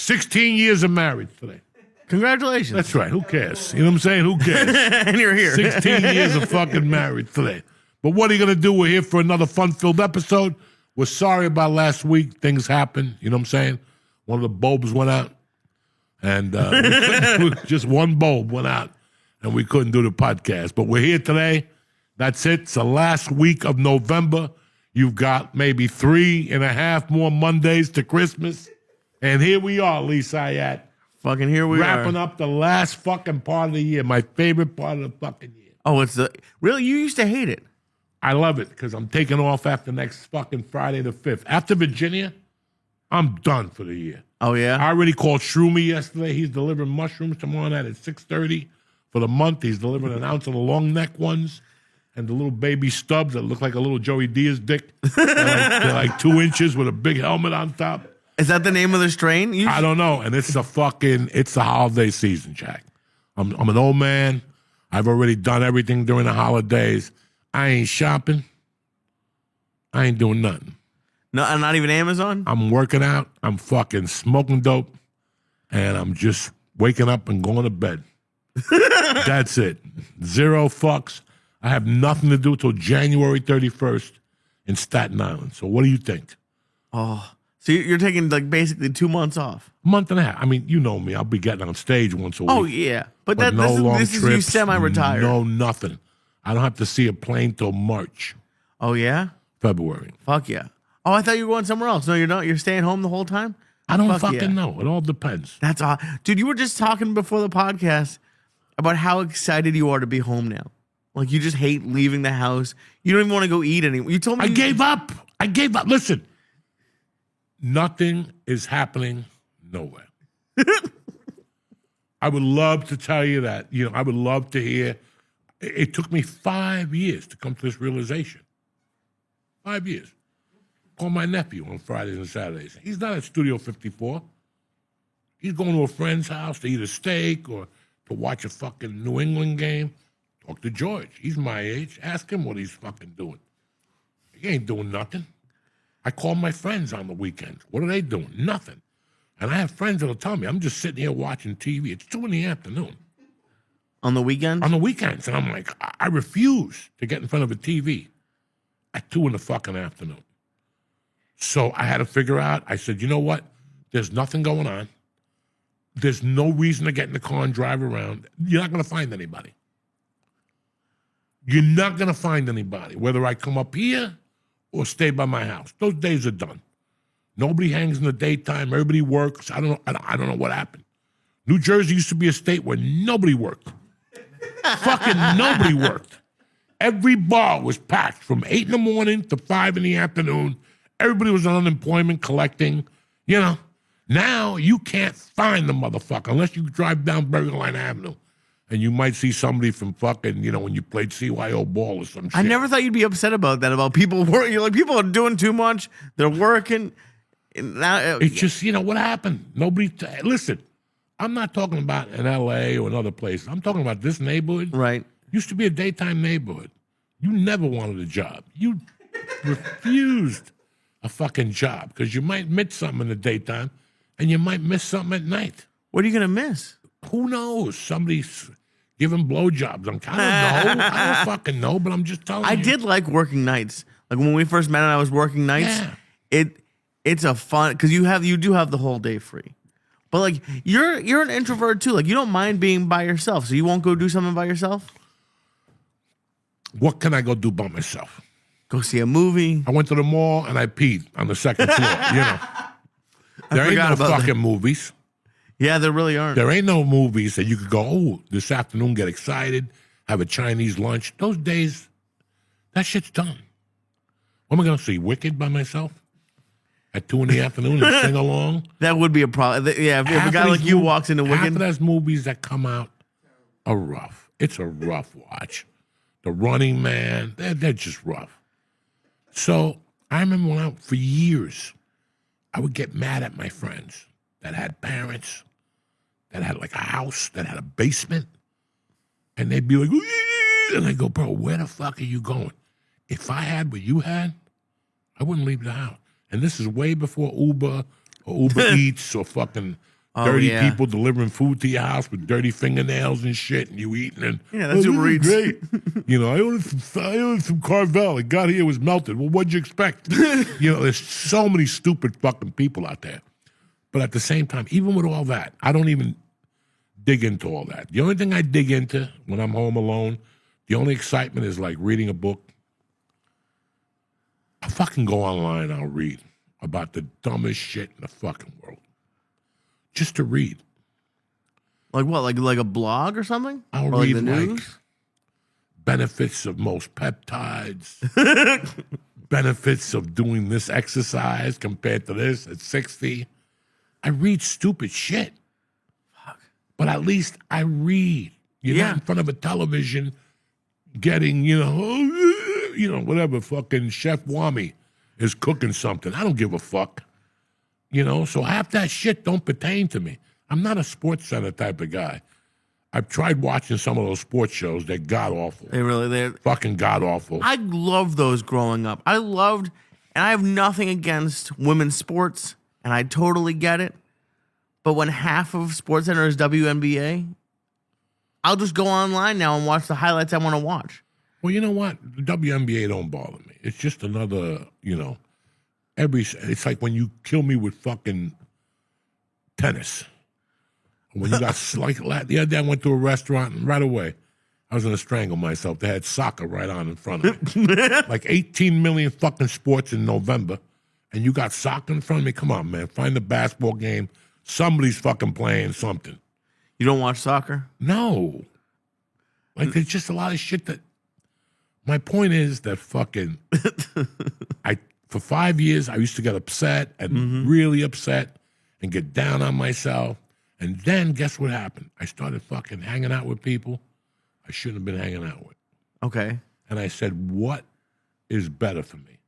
16 years of marriage today. Congratulations. That's right. Who cares? You know what I'm saying? Who cares? And you're here. 16 years of fucking marriage today. But what are you going to do? We're here for another fun-filled episode. We're sorry about last week. Things happened. You know what I'm saying? One of the bulbs went out. And just one bulb went out. And we couldn't do the podcast. But we're here today. That's it. It's the last week of November. You've got maybe 3.5 more Mondays to Christmas. And here we are, Lee Syatt. Fucking here we Wrapping up the last fucking part of the year. My favorite part of the fucking year. Oh, really? You used to hate it. I love it because I'm taking off after next fucking Friday the 5th. After Virginia, I'm done for the year. Oh, yeah? I already called Shroomy yesterday. He's delivering mushrooms tomorrow night at 6:30 for the month. He's delivering an ounce of the long neck ones and the little baby stubs that look like a little Joey Diaz dick. They're like 2 inches with a big helmet on top. Is that the name of the strain? I don't know. And it's the holiday season, Jack. I'm an old man. I've already done everything during the holidays. I ain't shopping. I ain't doing nothing. No, not even Amazon? I'm working out. I'm fucking smoking dope. And I'm just waking up and going to bed. That's it. 0 fucks. I have nothing to do till January 31st in Staten Island. So what do you think? Oh, so you're taking like basically 2 months off? A month and a half. I mean, you know me. I'll be getting on stage once a week. Oh, yeah. But this is you semi-retired. No, nothing. I don't have to see a plane till March. Oh, yeah? February. Fuck yeah. Oh, I thought you were going somewhere else. No, you're not. You're staying home the whole time? I don't fucking know. It all depends. That's odd. Dude, you were just talking before the podcast about how excited you are to be home now. Like, you just hate leaving the house. You don't even want to go eat anymore. You told me I gave up. Listen, nothing is happening nowhere. I would love to tell you that. You know, I would love to hear. It took me 5 years to come to this realization. 5 years. Call my nephew on Fridays and Saturdays. He's not at Studio 54. He's going to a friend's house to eat a steak or to watch a fucking New England game. Talk to George. He's my age. Ask him what he's fucking doing. He ain't doing nothing. I call my friends on the weekends. What are they doing? Nothing. And I have friends that'll tell me, I'm just sitting here watching TV. It's 2 PM. On the weekends? On the weekends. And I'm like, I refuse to get in front of a TV at 2 PM. So I had to figure out, I said, you know what? There's nothing going on. There's no reason to get in the car and drive around. You're not going to find anybody. You're not going to find anybody, whether I come up here or stay by my house. Those days are done. Nobody hangs in the daytime. Everybody works. I don't know what happened. New Jersey used to be a state where nobody worked. Fucking nobody worked. Every bar was packed from 8 AM to 5 PM. Everybody was on unemployment collecting. You know, now you can't find the motherfucker unless you drive down Burger Line Avenue. And you might see somebody from fucking, you know, when you played CYO ball or some shit. I never thought you'd be upset about that, about people working. You're like, people are doing too much. They're working. Now, it's just, you know, what happened? Listen, I'm not talking about in L.A. or another place. I'm talking about this neighborhood. Right. Used to be a daytime neighborhood. You never wanted a job. You refused a fucking job because you might miss something in the daytime and you might miss something at night. What are you going to miss? Who knows? Somebody's giving blowjobs. I don't know. I don't fucking know, but I'm just telling you. I did like working nights. Like when we first met and I was working nights, it's a fun, because you do have the whole day free. But like you're an introvert too. Like you don't mind being by yourself, so you won't go do something by yourself? What can I go do by myself? Go see a movie. I went to the mall and I peed on the second floor, you know. There ain't no fucking movies. Yeah, there really aren't. There ain't no movies that you could go, oh, this afternoon, get excited, have a Chinese lunch. Those days, that shit's done. What am I going to see, Wicked by myself? At 2 PM and sing along? That would be a problem. Yeah, if a guy like you walks into Wicked. Half of those movies that come out are rough. It's a rough watch. The Running Man, they're just rough. So I remember when for years, I would get mad at my friends that had parents, that had like a house, that had a basement, and they'd be like, and I go, bro, where the fuck are you going? If I had what you had, I wouldn't leave the house. And this is way before Uber or Uber Eats or fucking dirty yeah. people delivering food to your house with dirty fingernails and shit, and you eating and Yeah, that's this Uber is Eats. great. I ordered some Carvel. It got here, it was melted. Well, what'd you expect? There's so many stupid fucking people out there. But at the same time, even with all that, I don't even dig into all that. The only thing I dig into when I'm home alone, the only excitement is like reading a book. I'll fucking go online, I'll read about the dumbest shit in the fucking world. Just to read. Like what? Like a blog or something? I'll or read like the news? benefits of most peptides, benefits of doing this exercise compared to this at 60. I read stupid shit. Fuck. But at least I read. You're not in front of a television getting, whatever fucking Chef Wami is cooking something. I don't give a fuck. So half that shit don't pertain to me. I'm not a Sports Center type of guy. I've tried watching some of those sports shows. They're god-awful. They're Fucking god-awful. I loved those growing up. And I have nothing against women's sports, and I totally get it. But when half of Sports Center is WNBA, I'll just go online now and watch the highlights I want to watch. Well, you know what? The WNBA don't bother me. It's just another, it's like when you kill me with fucking tennis. When you got the other day I went to a restaurant and right away I was gonna strangle myself. They had soccer right on in front of me. Like 18 million fucking sports in November, and you got soccer in front of me. Come on, man. Find the basketball game. Somebody's fucking playing something. You don't watch soccer? No. Like there's just a lot of shit that. My point is that fucking, for 5 years, I used to get upset and really upset and get down on myself. And then guess what happened? I started fucking hanging out with people I shouldn't have been hanging out with. Okay. And I said, what is better for me?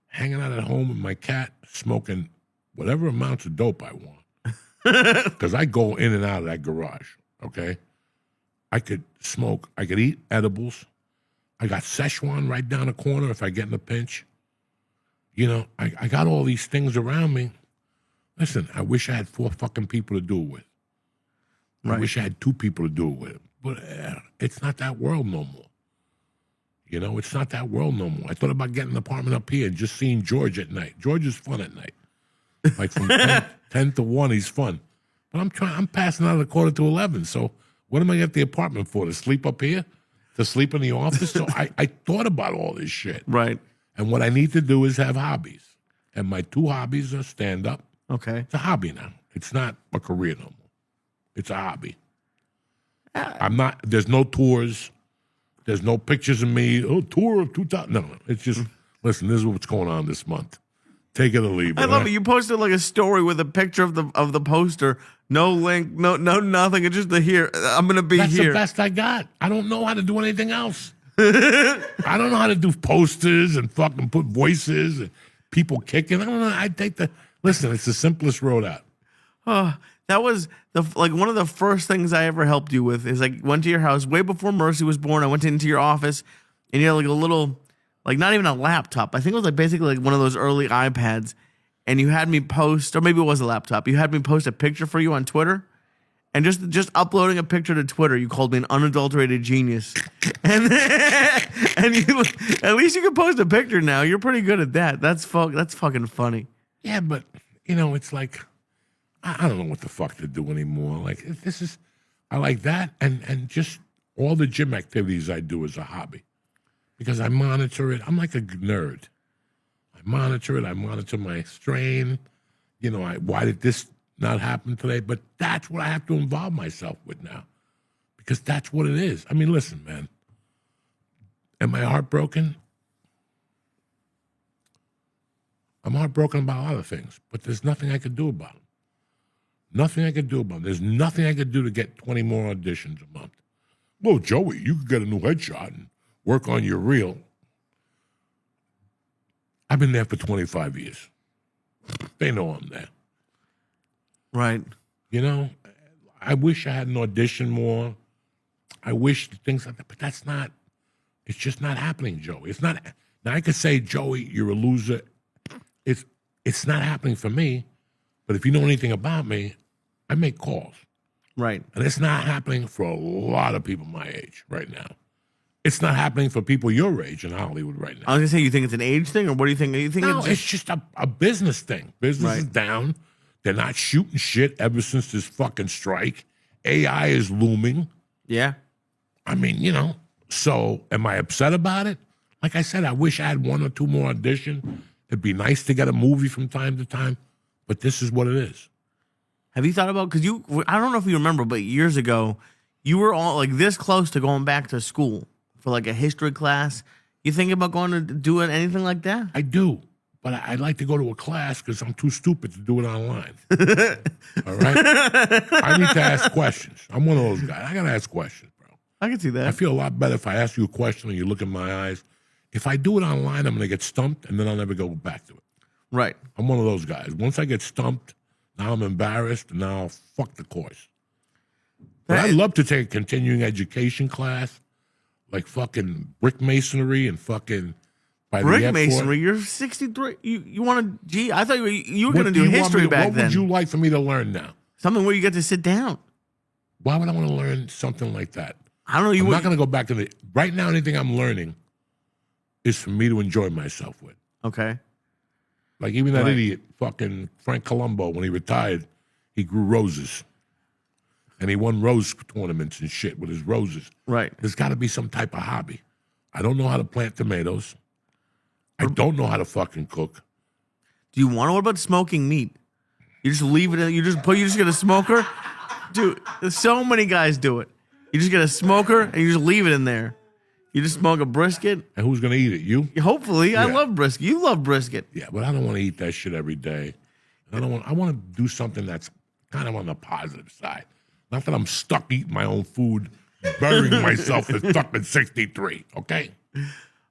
Hanging out at home with my cat, smoking whatever amounts of dope I want. Because I go in and out of that garage, okay? I could smoke, I could eat edibles. I got Szechuan right down the corner if I get in a pinch. I got all these things around me. Listen, I wish I had 4 fucking people to do it with. I wish I had 2 people to do it with. But it's not that world no more. It's not that world no more. I thought about getting an apartment up here and just seeing George at night. George is fun at night. Like from 10 to 1, he's fun. But I'm passing out at 11:15. So what am I at the apartment for? To sleep up here? To sleep in the office? So I thought about all this shit. Right. And what I need to do is have hobbies. And my 2 hobbies are stand-up. Okay. It's a hobby now. It's not a career no more. It's a hobby. There's no tours. There's no pictures of me. Oh, tour of 2000. No. It's just, listen, this is what's going on this month. Take it or leave it. I love it. You posted like a story with a picture of the poster. No link, no nothing. It's just here. I'm gonna be That's here. That's the best I got. I don't know how to do anything else. I don't know how to do posters and fucking put voices and people kicking. I don't know. Listen, it's the simplest road out. That was one of the first things I ever helped you with. Is I went to your house way before Mercy was born. I went into your office and you had like a little, like not even a laptop. I think it was like basically like one of those early iPads. And you had me post, or maybe it was a laptop. You had me post a picture for you on Twitter. And just uploading a picture to Twitter, you called me an unadulterated genius. And you, at least you can post a picture now. You're pretty good at that. That's fucking funny. Yeah, but it's like I don't know what the fuck to do anymore. Like I like that and just all the gym activities I do as a hobby because I monitor it. I'm like a nerd. I monitor it. I monitor my strain. Why did this not happen today? But that's what I have to involve myself with now because that's what it is. I mean, listen, man. Am I heartbroken? I'm heartbroken about a lot of things, but there's nothing I could do about them. Nothing I could do about them. There's nothing I could do to get 20 more auditions a month. Well, Joey, you could get a new headshot and work on your reel. I've been there for 25 years. They know I'm there. Right. I wish I had an audition more. I wish things like that, but that's not, it's just not happening, Joey. It's not, now I could say, Joey, you're a loser. It's not happening for me, but if you know anything about me, I make calls. Right. And it's not happening for a lot of people my age right now. It's not happening for people your age in Hollywood right now. I was gonna say, you think it's an age thing, or what do you think? You think No, it's it's just a business thing. Business is down. They're not shooting shit ever since this fucking strike. AI is looming. yeah. I mean, so am I upset about it? Like I said, I wish I had one or two more auditions. It'd be nice to get a movie from time to time, but this is what it is. Have you thought about, because I don't know if you remember, but years ago, you were all like this close to going back to school for like a history class. You think about going to do anything like that? I do, but I'd like to go to a class because I'm too stupid to do it online. All right? I need to ask questions. I'm one of those guys. I got to ask questions, bro. I can see that. I feel a lot better if I ask you a question and you look in my eyes. If I do it online, I'm going to get stumped, and then I'll never go back to it. Right. I'm one of those guys. Once I get stumped, now I'm embarrassed, and now fuck the course. But I'd love to take a continuing education class, like fucking brick masonry and fucking by the Brick airport. masonry. You're 63. You want to? Gee, I thought you were What going to do do you want history me to- back What then. would you like for me to learn now? Something where you get to sit down. Why would I want to learn something like that? I don't know. I'm not going to go back to the right now. Anything I'm learning is for me to enjoy myself with. Okay. Like even that Right. idiot, fucking Frank Colombo, when he retired, he grew roses. And he won rose tournaments and shit with his roses. Right. There's got to be some type of hobby. I don't know how to plant tomatoes. I don't know how to fucking cook. Do you want to? What about smoking meat? You just leave it in. You just get a smoker. Dude, so many guys do it. You just get a smoker and you just leave it in there. You just smoke a brisket. And who's going to eat it? You? Hopefully, I Yeah. love brisket. You love brisket. Yeah, but I don't want to eat that shit every day. I want to do something that's kind of on the positive side. Not that I'm stuck eating my own food, burying myself at fucking 63, okay?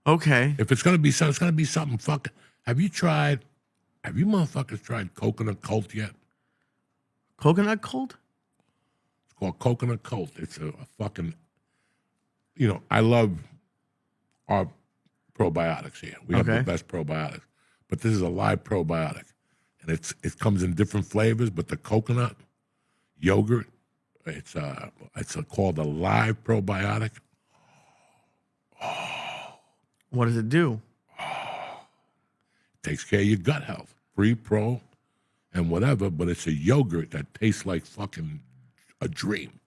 Okay. If it's going to be something, it's going to be something fucking... Have you motherfuckers tried Coconut Cult yet? Coconut cold? It's called Coconut Cult. It's a fucking... I love our probiotics here. We have the Okay. best probiotics. But this is a live probiotic. And it comes in different flavors, but the coconut yogurt, it's called a live probiotic. What does it do? Takes care of your gut health, pre-pro, and whatever, but it's a yogurt that tastes like fucking a dream.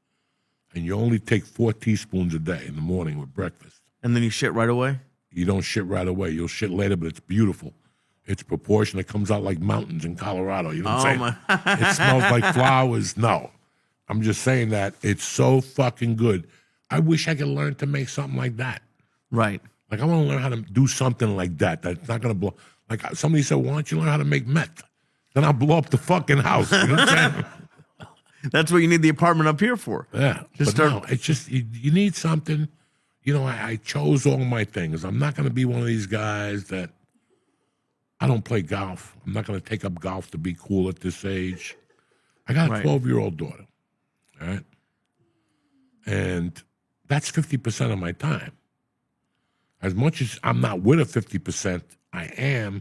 And you only take 4 teaspoons a day in the morning with breakfast. And then you shit right away? You don't shit right away. You'll shit later, but it's beautiful. It's proportionate. It comes out like mountains in Colorado. You know what I'm saying? It smells like flowers. No. I'm just saying that it's so fucking good. I wish I could learn to make something like that. Right. Like, I want to learn how to do something like that. That's not going to blow. Like, somebody said, why don't you learn how to make meth? Then I'll blow up the fucking house. You know what I'm saying? That's what you need the apartment up here for. Yeah. Just but start- no, it's just, you need something. I chose all my things. I'm not going to be one of these guys that, I don't play golf. I'm not going to take up golf to be cool at this age. I got a Right. 12-year-old daughter, all right? And that's 50% of my time. As much as I'm not with her 50%, I am,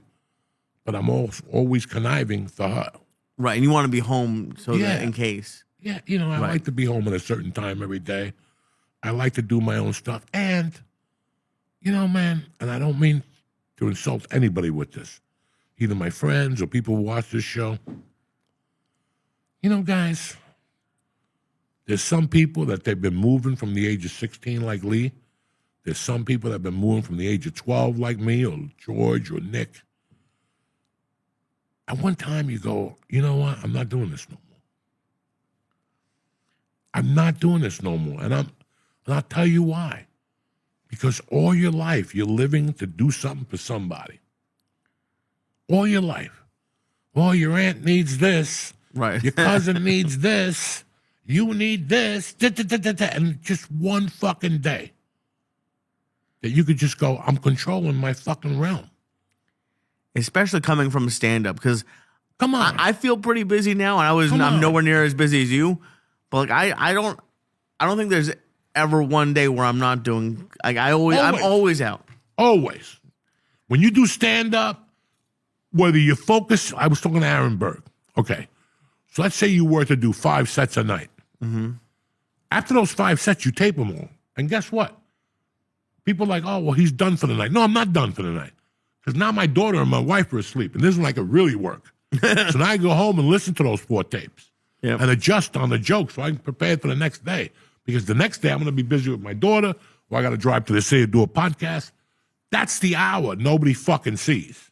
but I'm always conniving for her. Right. And you want to be home so Yeah. that in case. Yeah, I Right. like to be home at a certain time every day. I like to do my own stuff. And, man, and I don't mean to insult anybody with this, either my friends or people who watch this show. Guys, there's some people that they've been moving from the age of 16 like Lee. There's some people that have been moving from the age of 12 like me or George or Nick. At one time you go, you know what? I'm not doing this no more. I'm not doing this no more. And I'll tell you why. Because all your life you're living to do something for somebody. All your life. Well, your aunt needs this. Right. Your cousin needs this. You need this. And just one fucking day that you could just go, I'm controlling my fucking realm. Especially coming from a stand-up, because Come on. I feel pretty busy now, and Come I'm on. nowhere near as busy as you. But like I don't think there's ever one day where I'm not doing. Like I'm always out. Always. When you do stand up, whether you focus, I was talking to Aaron Berg. Okay. So let's say you were to do 5 sets a night. After those 5 sets, you tape them all. And guess what? People are like, oh, well, he's done for the night. No, I'm not done for the night. Because now my daughter and my wife are asleep, and this is when I could really work. So now I go home and listen to those 4 tapes and adjust on the jokes so I can prepare for the next day. Because the next day I'm going to be busy with my daughter, or I got to drive to the city to do a podcast. That's the hour nobody fucking sees.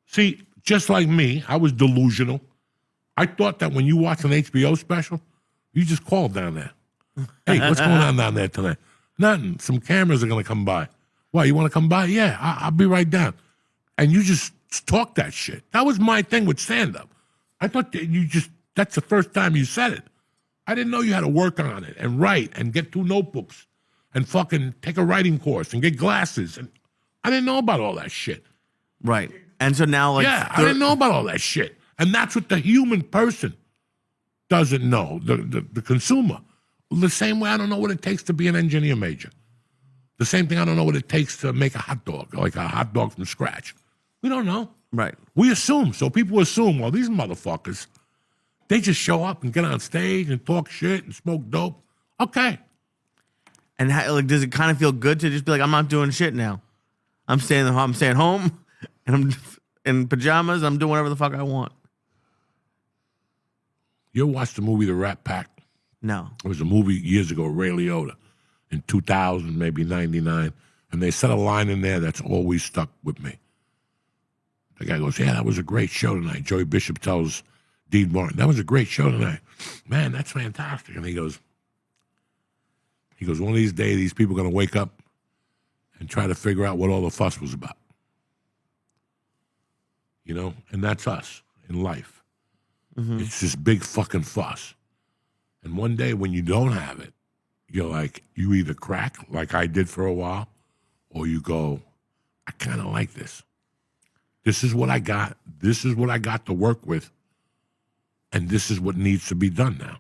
See, just like me, I was delusional. I thought that when you watch an HBO special, you just call down there. Hey, what's going on down there tonight? Nothing. Some cameras are going to come by. Why, you want to come by? Yeah, I'll be right down. And you just talk that shit. That was my thing with stand-up. I thought that that's the first time you said it. I didn't know you had to work on it and write and get 2 notebooks and fucking take a writing course and get glasses. And I didn't know about all that shit. Right. And so now, like, I didn't know about all that shit. And that's what the human person doesn't know, the consumer. The same way I don't know what it takes to be an engineer major. The same thing I don't know what it takes to make a hot dog, like a hot dog from scratch. We don't know. Right. We assume. So people assume, well, these motherfuckers, they just show up and get on stage and talk shit and smoke dope. Okay. And like, does it kind of feel good to just be like, I'm not doing shit now. I'm staying home, and I'm in pajamas. I'm doing whatever the fuck I want. You ever watched the movie The Rat Pack? No. It was a movie years ago, Ray Liotta, in 2000, maybe 99. And they said a line in there that's always stuck with me. The guy goes, yeah, that was a great show tonight. Joey Bishop tells Dean Martin, that was a great show tonight. Man, that's fantastic. And he goes, one of these days, these people are going to wake up and try to figure out what all the fuss was about. You know? And that's us in life. It's this big fucking fuss. And one day when you don't have it, you're like, you either crack, like I did for a while, or you go, I kind of like this. This is what I got. This is what I got to work with. And this is what needs to be done now.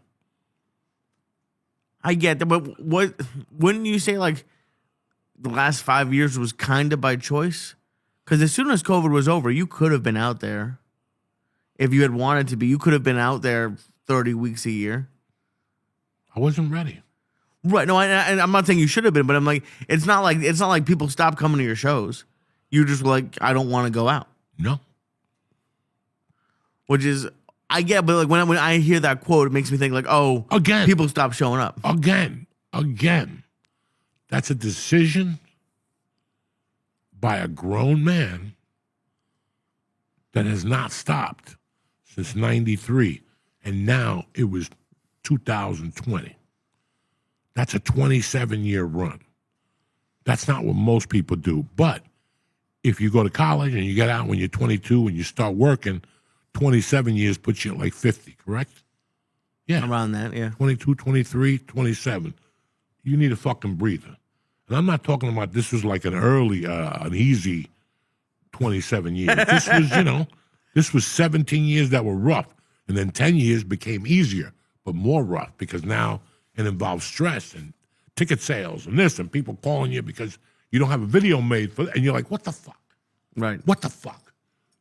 I get that, but wouldn't you say, like, the last 5 years was kind of by choice? Because as soon as COVID was over, you could have been out there. If you had wanted to be, you could have been out there 30 weeks a year. I wasn't ready. Right. No, and I'm not saying you should have been, but I'm like, it's not like people stopped coming to your shows. You just were like, I don't want to go out. No. Which is, I get, but like when I hear that quote, it makes me think like, oh, again, people stop showing up. Again. That's a decision by a grown man that has not stopped since 93. And now it was 2020. That's a 27-year run. That's not what most people do. But if you go to college and you get out when you're 22 and you start working, 27 years puts you at like 50, correct? Yeah. Around that, yeah. 22, 23, 27. You need a fucking breather. And I'm not talking about this was like an easy 27 years. This was, this was 17 years that were rough. And then 10 years became easier, but more rough because now it involves stress and ticket sales and this and people calling you because you don't have a video made for and you're like, what the fuck? Right. What the fuck?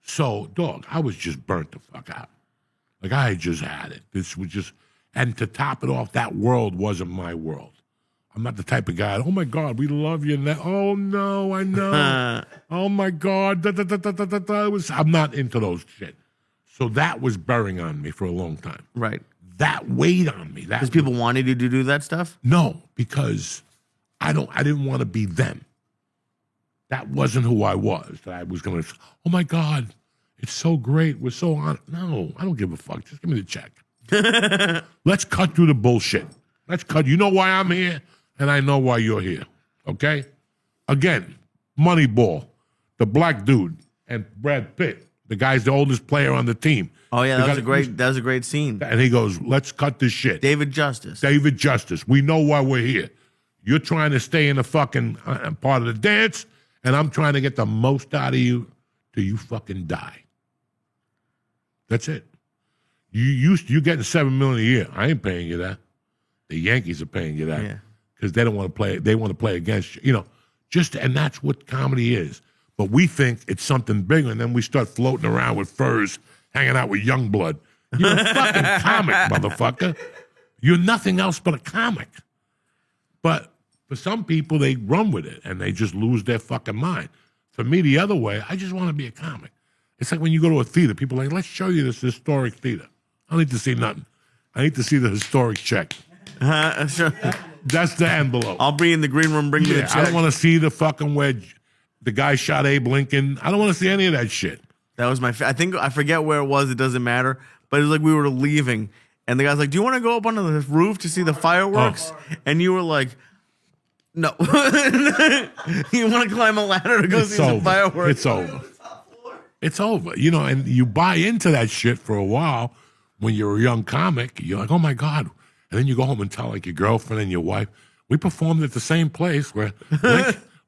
So, dog, I was just burnt the fuck out. Like, I had just had it. This was just, and to top it off, that world wasn't my world. I'm not the type of guy, oh my God, we love you. And that, oh no, I know. Oh my God. I'm not into those shit. So that was bearing on me for a long time. Right. That weighed on me. Because people wanted you to do that stuff? No, because I didn't want to be them. That wasn't who I was. That I was going to, oh my God, it's so great. We're so on. No, I don't give a fuck. Just give me the check. Let's cut through the bullshit. Let's cut. You know why I'm here, and I know why you're here. Okay? Again, Moneyball, the black dude, and Brad Pitt. The guy's the oldest player on the team. Oh yeah, that was a great scene. And he goes, "Let's cut this shit." David Justice. We know why we're here. You're trying to stay in the fucking part of the dance, and I'm trying to get the most out of you till you fucking die. That's it. You getting $7 million a year. I ain't paying you that. The Yankees are paying you that because they don't want to play. They want to play against you. And that's what comedy is. But we think it's something bigger, and then we start floating around with furs, hanging out with Youngblood, You're a fucking comic, motherfucker. You're nothing else but a comic. But for some people, they run with it and they just lose their fucking mind. For me, the other way, I just want to be a comic. It's like when you go to a theater, people are like, let's show you this historic theater. I don't need to see nothing. I need to see the historic check. Sure. That's the envelope. I'll be in the green room, bring me the check. I don't want to see the fucking where the guy shot Abe Lincoln. I don't want to see any of that shit. That was I forget where it was. It doesn't matter. But it was like we were leaving. And the guy's like, do you want to go up onto the roof to see the fireworks? And you were like, no. You want to climb a ladder to go see the fireworks? It's over. It's over. You know, and you buy into that shit for a while when you're a young comic. You're like, oh, my God. And then you go home and tell, like, your girlfriend and your wife, we performed at the same place where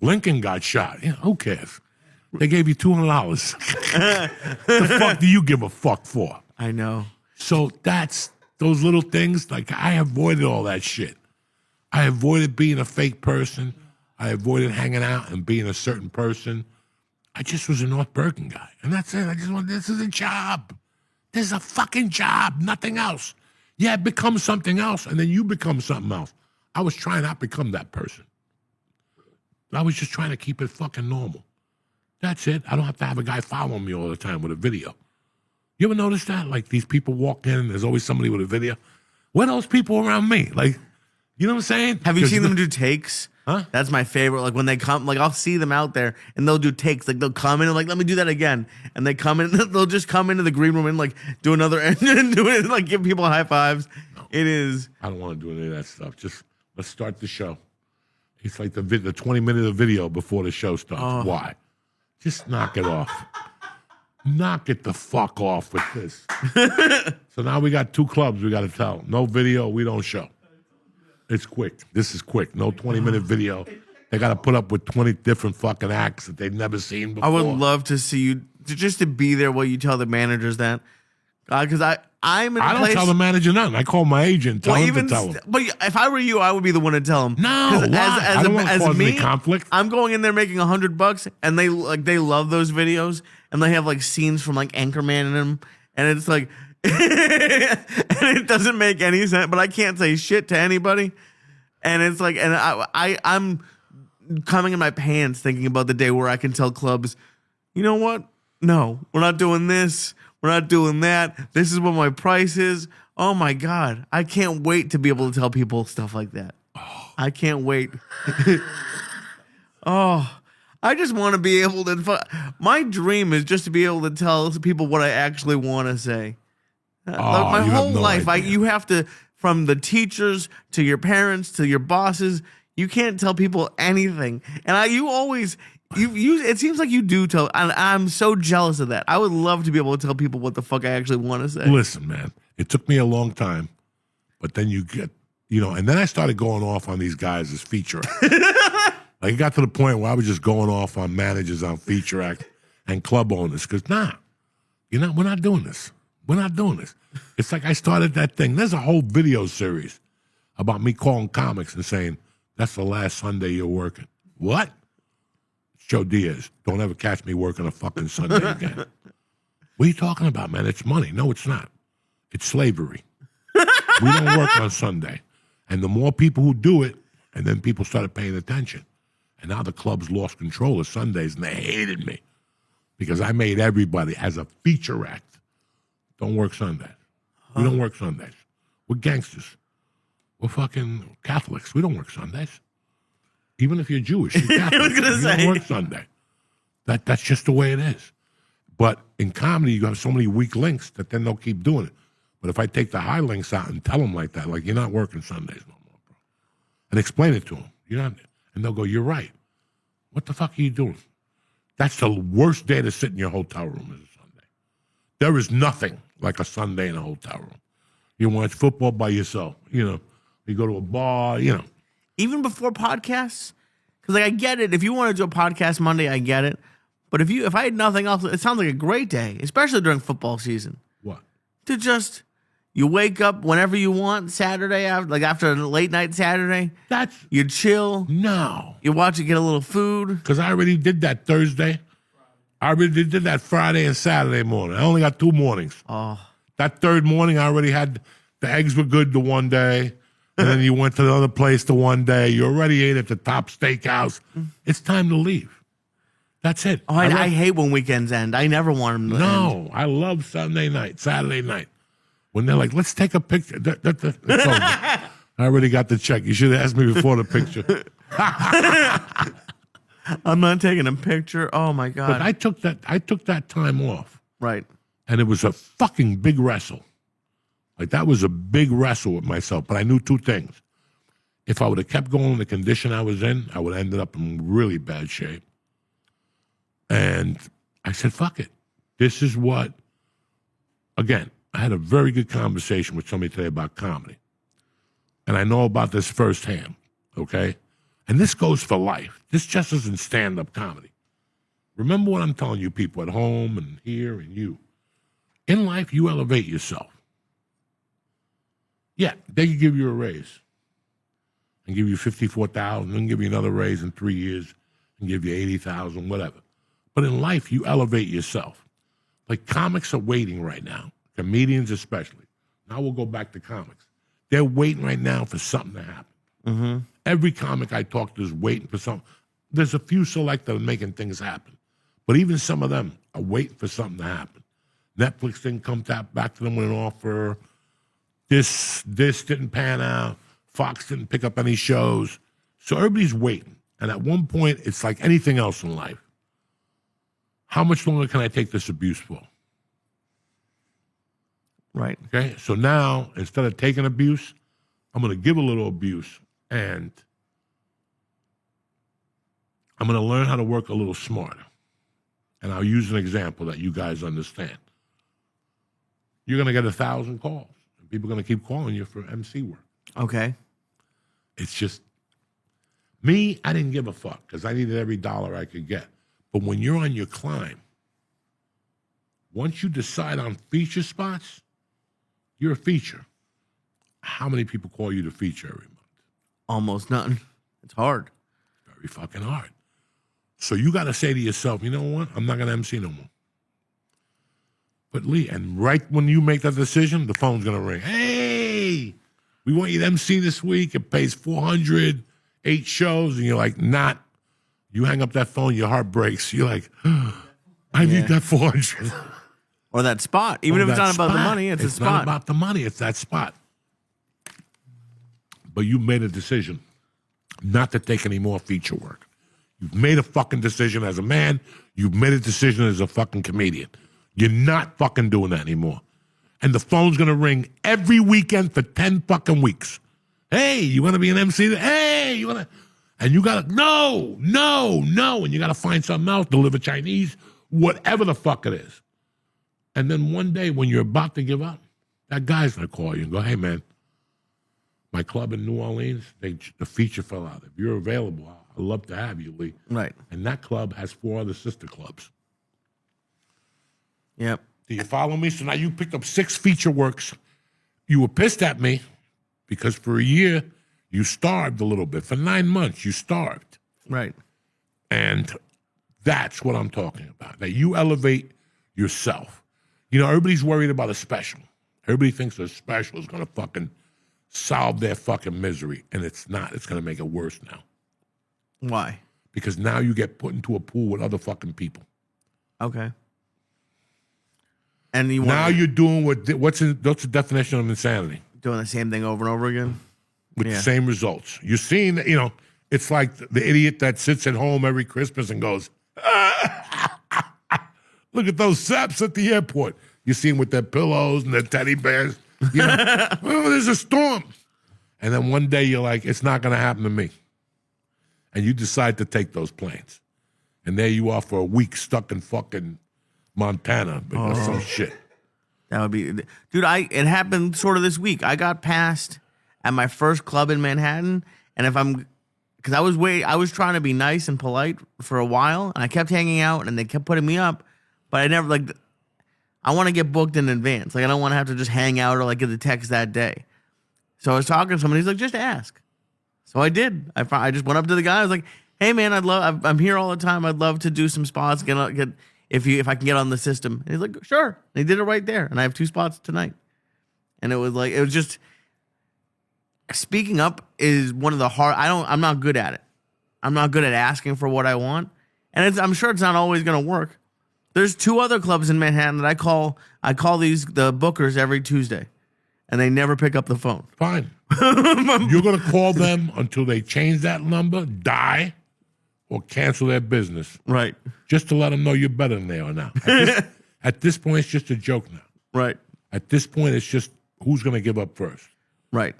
Lincoln got shot. You know, who cares? They gave you $200. The fuck do you give a fuck for? I know. So that's those little things. Like, I avoided all that shit. I avoided being a fake person. I avoided hanging out and being a certain person. I just was a North Bergen guy. And that's it. This is a job. This is a fucking job, nothing else. Yeah, become something else, and then you become something else. I was trying not to become that person. I was just trying to keep it fucking normal. That's it. I don't have to have a guy following me all the time with a video. You ever notice that? Like, these people walk in, and there's always somebody with a video. Where are those people around me? Like, you know what I'm saying? Have you seen them do takes? Huh? That's my favorite. Like, when they come, like, I'll see them out there, and they'll do takes. Like, they'll come in and, like, let me do that again. And they come in, they'll just come into the green room and, like, do another and do it and, like, give people high fives. No, it is. I don't want to do any of that stuff. Just let's start the show. It's like the 20-minute video before the show starts. Why? Just knock it off. Knock it the fuck off with this. So now we got 2 clubs we got to tell. No video, we don't show. It's quick. This is quick. No 20-minute video. They got to put up with 20 different fucking acts that they've never seen before. I would love to see you, just to be there while you tell the managers that. Because I'm in a I don't place, tell the manager nothing. I call my agent, tell him to tell him. But if I were you, I would be the one to tell him. No, why? I don't want to cause any conflict. I'm going in there making $100, and they love those videos, and they have like scenes from like Anchorman in them, and it's like, and it doesn't make any sense. But I can't say shit to anybody, and it's like, and I'm coming in my pants thinking about the day where I can tell clubs, you know what? No, we're not doing this. We're not doing that. This is what my price is. Oh my God. I can't wait to be able to tell people stuff like that. I can't wait. I just want to be able to. My dream is just to be able to tell people what I actually want to say. My whole life, you have to, from the teachers to your parents to your bosses, you can't tell people anything. And you always. It seems like you do tell, and I'm so jealous of that. I would love to be able to tell people what the fuck I actually want to say. Listen, man, it took me a long time, but then you get, and then I started going off on these guys as feature act. Like, it got to the point where I was just going off on managers on feature act and club owners, because we're not doing this. We're not doing this. It's like I started that thing. There's a whole video series about me calling comics and saying, that's the last Sunday you're working. What? Joey Diaz, don't ever catch me working a fucking Sunday again. What are you talking about, man? It's money. No, it's not. It's slavery. We don't work on Sunday. And the more people who do it, and then people started paying attention. And now the clubs lost control of Sundays, and they hated me because I made everybody, as a feature act, don't work Sundays. We don't work Sundays. We're gangsters. We're fucking Catholics. We don't work Sundays. Even if you're Jewish, you're Catholic. You don't work Sunday. That's just the way it is. But in comedy, you have so many weak links that then they'll keep doing it. But if I take the high links out and tell them like that, like, you're not working Sundays no more, bro, and explain it to them, and they'll go, you're right. What the fuck are you doing? That's the worst day to sit in your hotel room is a Sunday. There is nothing like a Sunday in a hotel room. You watch football by yourself. You go to a bar, Even before podcasts, because like I get it. If you want to do a podcast Monday, I get it. But if I had nothing else, it sounds like a great day, especially during football season. What? To just you wake up whenever you want Saturday, after a late night Saturday. You chill. No. You watch it, get a little food. Because I already did that Thursday. I already did that Friday and Saturday morning. I only got 2 mornings. Oh. That third morning, I already had the eggs were good the one day, and then you went to the other place the one day. You already ate at the top steakhouse. It's time to leave. That's it. Oh, I hate when weekends end. I never want them to end. No, I love Sunday night, Saturday night. When they're like, let's take a picture. It's over. I already got the check. You should have asked me before the picture. I'm not taking a picture. Oh my God. But I took that time off. Right. And it was a fucking big wrestle. Like, that was a big wrestle with myself. But I knew two things. If I would have kept going in the condition I was in, I would have ended up in really bad shape. And I said, fuck it. This is what, again, I had a very good conversation with somebody today about comedy. And I know about this firsthand, okay? And this goes for life. This just isn't stand-up comedy. Remember what I'm telling you people at home and here and you. In life, you elevate yourself. Yeah, they could give you a raise and give you $54,000 and give you another raise in 3 years and give you $80,000, whatever. But in life, you elevate yourself. Like, comics are waiting right now, comedians especially. Now we'll go back to comics. They're waiting right now for something to happen. Mm-hmm. Every comic I talk to is waiting for something. There's a few select that are making things happen. But even some of them are waiting for something to happen. Netflix didn't come back to them with an offer. This didn't pan out. Fox didn't pick up any shows. So everybody's waiting. And at one point, it's like anything else in life. How much longer can I take this abuse for? Right. Okay? So now, instead of taking abuse, I'm going to give a little abuse. And I'm going to learn how to work a little smarter. And I'll use an example that you guys understand. You're going to get 1,000 calls. And people are going to keep calling you for MC work. Okay. It's just, me, I didn't give a fuck because I needed every dollar I could get. But when you're on your climb, once you decide on feature spots, you're a feature. How many people call you to feature every month? Almost none. It's hard. Very fucking hard. So you got to say to yourself, you know what? I'm not going to MC no more. But Lee, and right when you make that decision, the phone's going to ring. Hey, we want you to MC this week. It pays 400, 8 shows. And you're like, not. You hang up that phone, your heart breaks. You're like, I need that 400. Or that spot. Even if it's not about the money, it's a spot. It's not about the money. It's that spot. But you made a decision not to take any more feature work. You've made a fucking decision as a man. You've made a decision as a fucking comedian. You're not fucking doing that anymore. And the phone's going to ring every weekend for 10 fucking weeks. Hey, you want to be an MC? Hey, you want to... And you got to... No. And you got to find something else, deliver Chinese, whatever the fuck it is. And then one day when you're about to give up, that guy's going to call you and go, hey, man, my club in New Orleans, the feature fell out. If you're available, I'd love to have you, Lee. Right. And that club has 4 other sister clubs. Yep. Do you follow me? So now you picked up 6 feature works. You were pissed at me because for a year you starved a little bit. For 9 months you starved. Right. And that's what I'm talking about. That you elevate yourself. You know, everybody's worried about a special. Everybody thinks a special is going to fucking solve their fucking misery. And it's not. It's going to make it worse now. Why? Because now you get put into a pool with other fucking people. Okay. And you now you're doing what's the definition of insanity? Doing the same thing over and over again? With the same results. You're seeing that, you know, it's like the idiot that sits at home every Christmas and goes, look at those saps at the airport. You see them with their pillows and their teddy bears. You know, oh, there's a storm. And then one day you're like, it's not going to happen to me. And you decide to take those planes. And there you are for a week stuck in fucking Montana because of some shit. That would be, dude. It happened sort of this week. I got passed at my first club in Manhattan, and because I was trying to be nice and polite for a while, and I kept hanging out, and they kept putting me up, but I never I want to get booked in advance. Like I don't want to have to just hang out or like get the text that day. So I was talking to someone. He's like, just ask. So I did. I just went up to the guy. I was like, hey man, I'm here all the time. I'd love to do some spots. Get if I can get on the system. And he's like, sure. And he did it right there. And I have 2 spots tonight. And it was just, speaking up is one of the I'm not good at it. I'm not good at asking for what I want. And I'm sure it's not always going to work. There's 2 other clubs in Manhattan that I call the bookers every Tuesday. And they never pick up the phone. Fine. You're going to call them until they change that number, die, or cancel their business. Right. Just to let them know you're better than they are now. At this point, it's just a joke now. Right. At this point, it's just who's going to give up first. Right.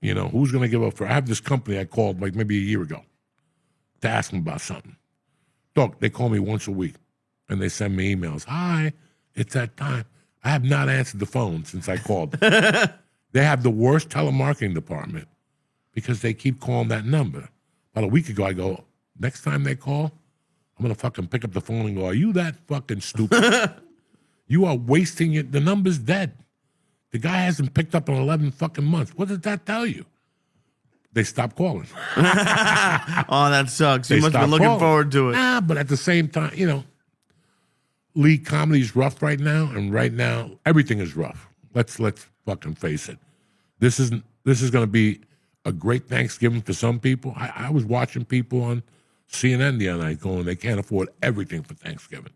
Who's going to give up first. I have this company I called like maybe a year ago to ask them about something. Dog, they call me once a week, and they send me emails. Hi, it's that time. I have not answered the phone since I called them. They have the worst telemarketing department because they keep calling that number. About a week ago, I go, next time they call, I'm going to fucking pick up the phone and go, are you that fucking stupid? You are wasting it. The number's dead. The guy hasn't picked up in 11 fucking months. What did that tell you? They stopped calling. Oh, that sucks. You must have been looking forward to it. But at the same time, Lee, comedy's rough right now, and right now everything is rough. Let's fucking face it. This is going to be a great Thanksgiving for some people. I was watching people on CNN the other night going, they can't afford everything for Thanksgiving.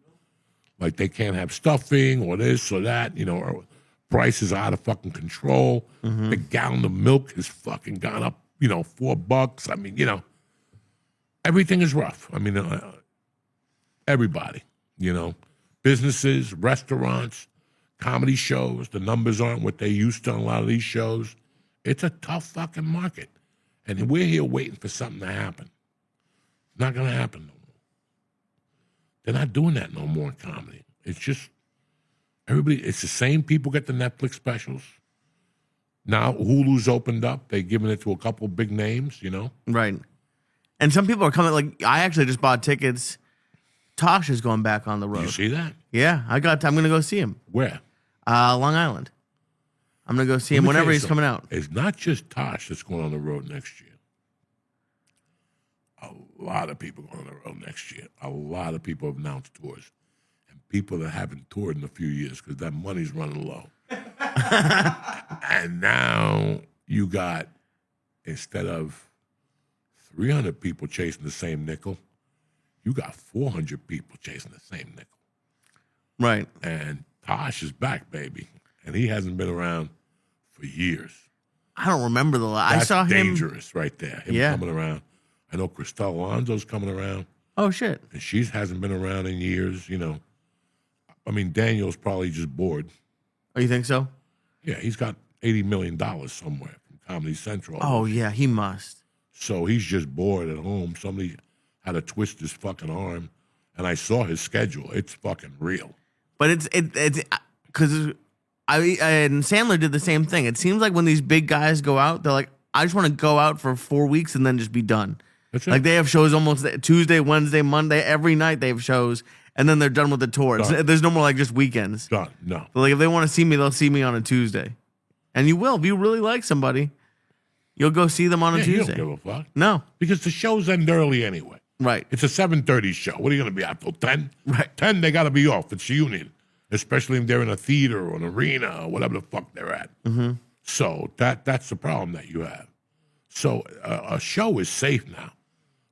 Like they can't have stuffing or this or that, or prices are out of fucking control. The gallon of milk has fucking gone up, $4. I mean, everything is rough. I mean, everybody, businesses, restaurants, comedy shows, the numbers aren't what they used to on a lot of these shows. It's a tough fucking market. And we're here waiting for something to happen. It's not going to happen no more. They're not doing that no more in comedy. It's just, it's the same people get the Netflix specials. Now Hulu's opened up. They're giving it to a couple big names, Right. And some people are coming, like, I actually just bought tickets. Tosh is going back on the road. You see that? Yeah, I'm going to go see him. Where? Long Island. I'm going to go see him whenever he's coming out. It's not just Tosh that's going on the road next year. A lot of people going on the road next year. A lot of people have announced tours. And people that haven't toured in a few years because that money's running low. And now you got, instead of 300 people chasing the same nickel, you got 400 people chasing the same nickel. Right. And Tosh is back, baby. And he hasn't been around for years. I don't remember the last. I saw him. Dangerous right there. Him coming around. I know Cristela Alonso's coming around. Oh, shit. And she hasn't been around in years, I mean, Daniel's probably just bored. Oh, you think so? Yeah, he's got $80 million somewhere from Comedy Central. Oh, yeah, he must. So he's just bored at home. Somebody had to twist his fucking arm. And I saw his schedule. It's fucking real. But it's because and Sandler did the same thing. It seems like when these big guys go out, they're like, I just want to go out for 4 weeks and then just be done. That's it. Like they have shows almost Tuesday, Wednesday, Monday, every night they have shows, and then they're done with the tour. There's no more like just weekends. Done. No. But like if they want to see me, they'll see me on a Tuesday, and you will. If you really like somebody, you'll go see them on a Tuesday. You don't give a fuck. No, because the shows end early anyway. Right. It's a 7:30 show. What are you going to be out till 10? Right. 10, they got to be off. It's a union, especially if they're in a theater or an arena or whatever the fuck they're at. Mm-hmm. So that's the problem that you have. So a show is safe now.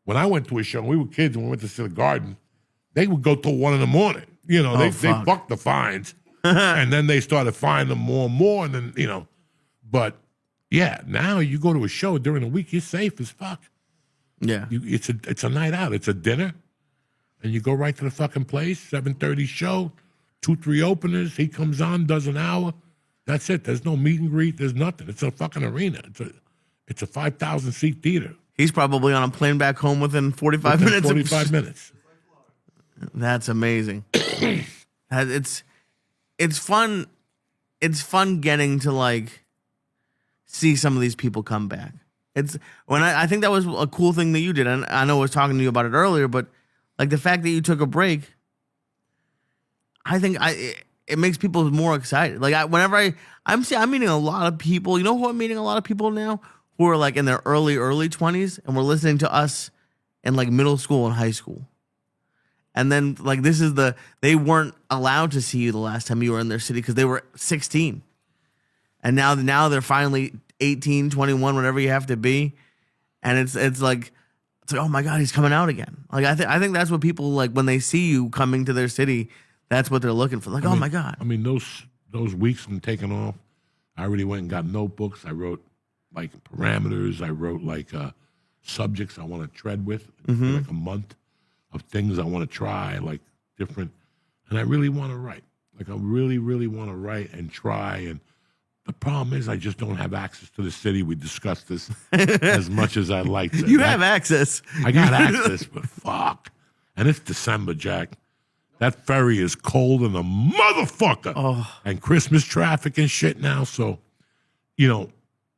When I went to a show, we were kids and we went to see the Garden, they would go till 1 a.m. They fucked the fines. And then they started fining them more and more. And then, but yeah, now you go to a show during the week, you're safe as fuck. Yeah. It's a night out. It's a dinner. And you go right to the fucking place, 7:30 show, 2-3 openers. He comes on, does an hour. That's it. There's no meet and greet. There's nothing. It's a fucking arena. It's a 5,000 seat theater. He's probably on a plane back home within 45 minutes. 45 minutes. That's amazing. It's fun. It's fun getting to like see some of these people come back. I think that was a cool thing that you did. And I know I was talking to you about it earlier, but like the fact that you took a break, I think it makes people more excited. Like I'm meeting a lot of people. You know who I'm meeting a lot of people now? Who are like in their early 20s and were listening to us in like middle school and high school. And then like they weren't allowed to see you the last time you were in their city because they were 16. And now they're finally 18, 21, whatever you have to be. And it's like, oh my God, he's coming out again. Like I think that's what people like when they see you coming to their city, that's what they're looking for. Like, oh my God. I mean, those weeks from taking off, I already went and got notebooks. I wrote like parameters. I wrote like subjects I want to tread with for like a month of things I want to try, like different. And I really want to write. Like I really, really want to write and try. And the problem is I just don't have access to the city. We discussed this as much as I'd like to. You have access. I got access, but fuck. And it's December, Jack. That ferry is cold and a motherfucker. Oh. And Christmas traffic and shit now. So,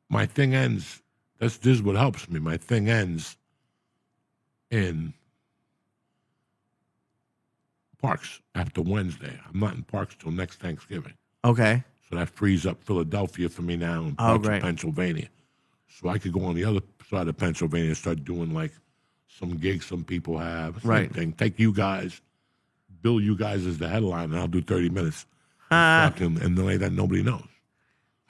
my thing ends. This is what helps me. My thing ends in Parks after Wednesday. I'm not in Parks till next Thanksgiving. Okay. So that frees up Philadelphia for me now and parts of Pennsylvania. So I could go on the other side of Pennsylvania and start doing like some gigs some people have. Same thing. Take you guys, bill you guys as the headline, and I'll do 30 minutes. And the way that nobody knows.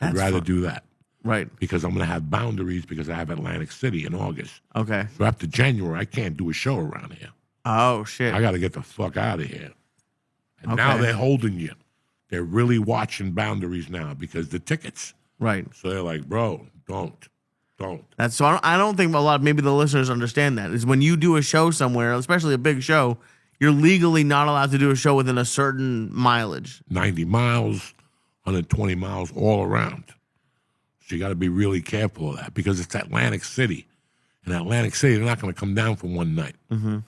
I'd rather do that. Right. Because I'm going to have boundaries because I have Atlantic City in August. Okay. So after January, I can't do a show around here. Oh, shit. I got to get the fuck out of here. And now they're holding you. They're really watching boundaries now because the tickets. Right. So they're like, bro, don't. That's so. I don't think maybe the listeners understand that is when you do a show somewhere, especially a big show, you're legally not allowed to do a show within a certain mileage. 90 miles, 120 miles all around. So you got to be really careful of that because it's Atlantic City. In Atlantic City, they're not going to come down for one night. Mm-hmm.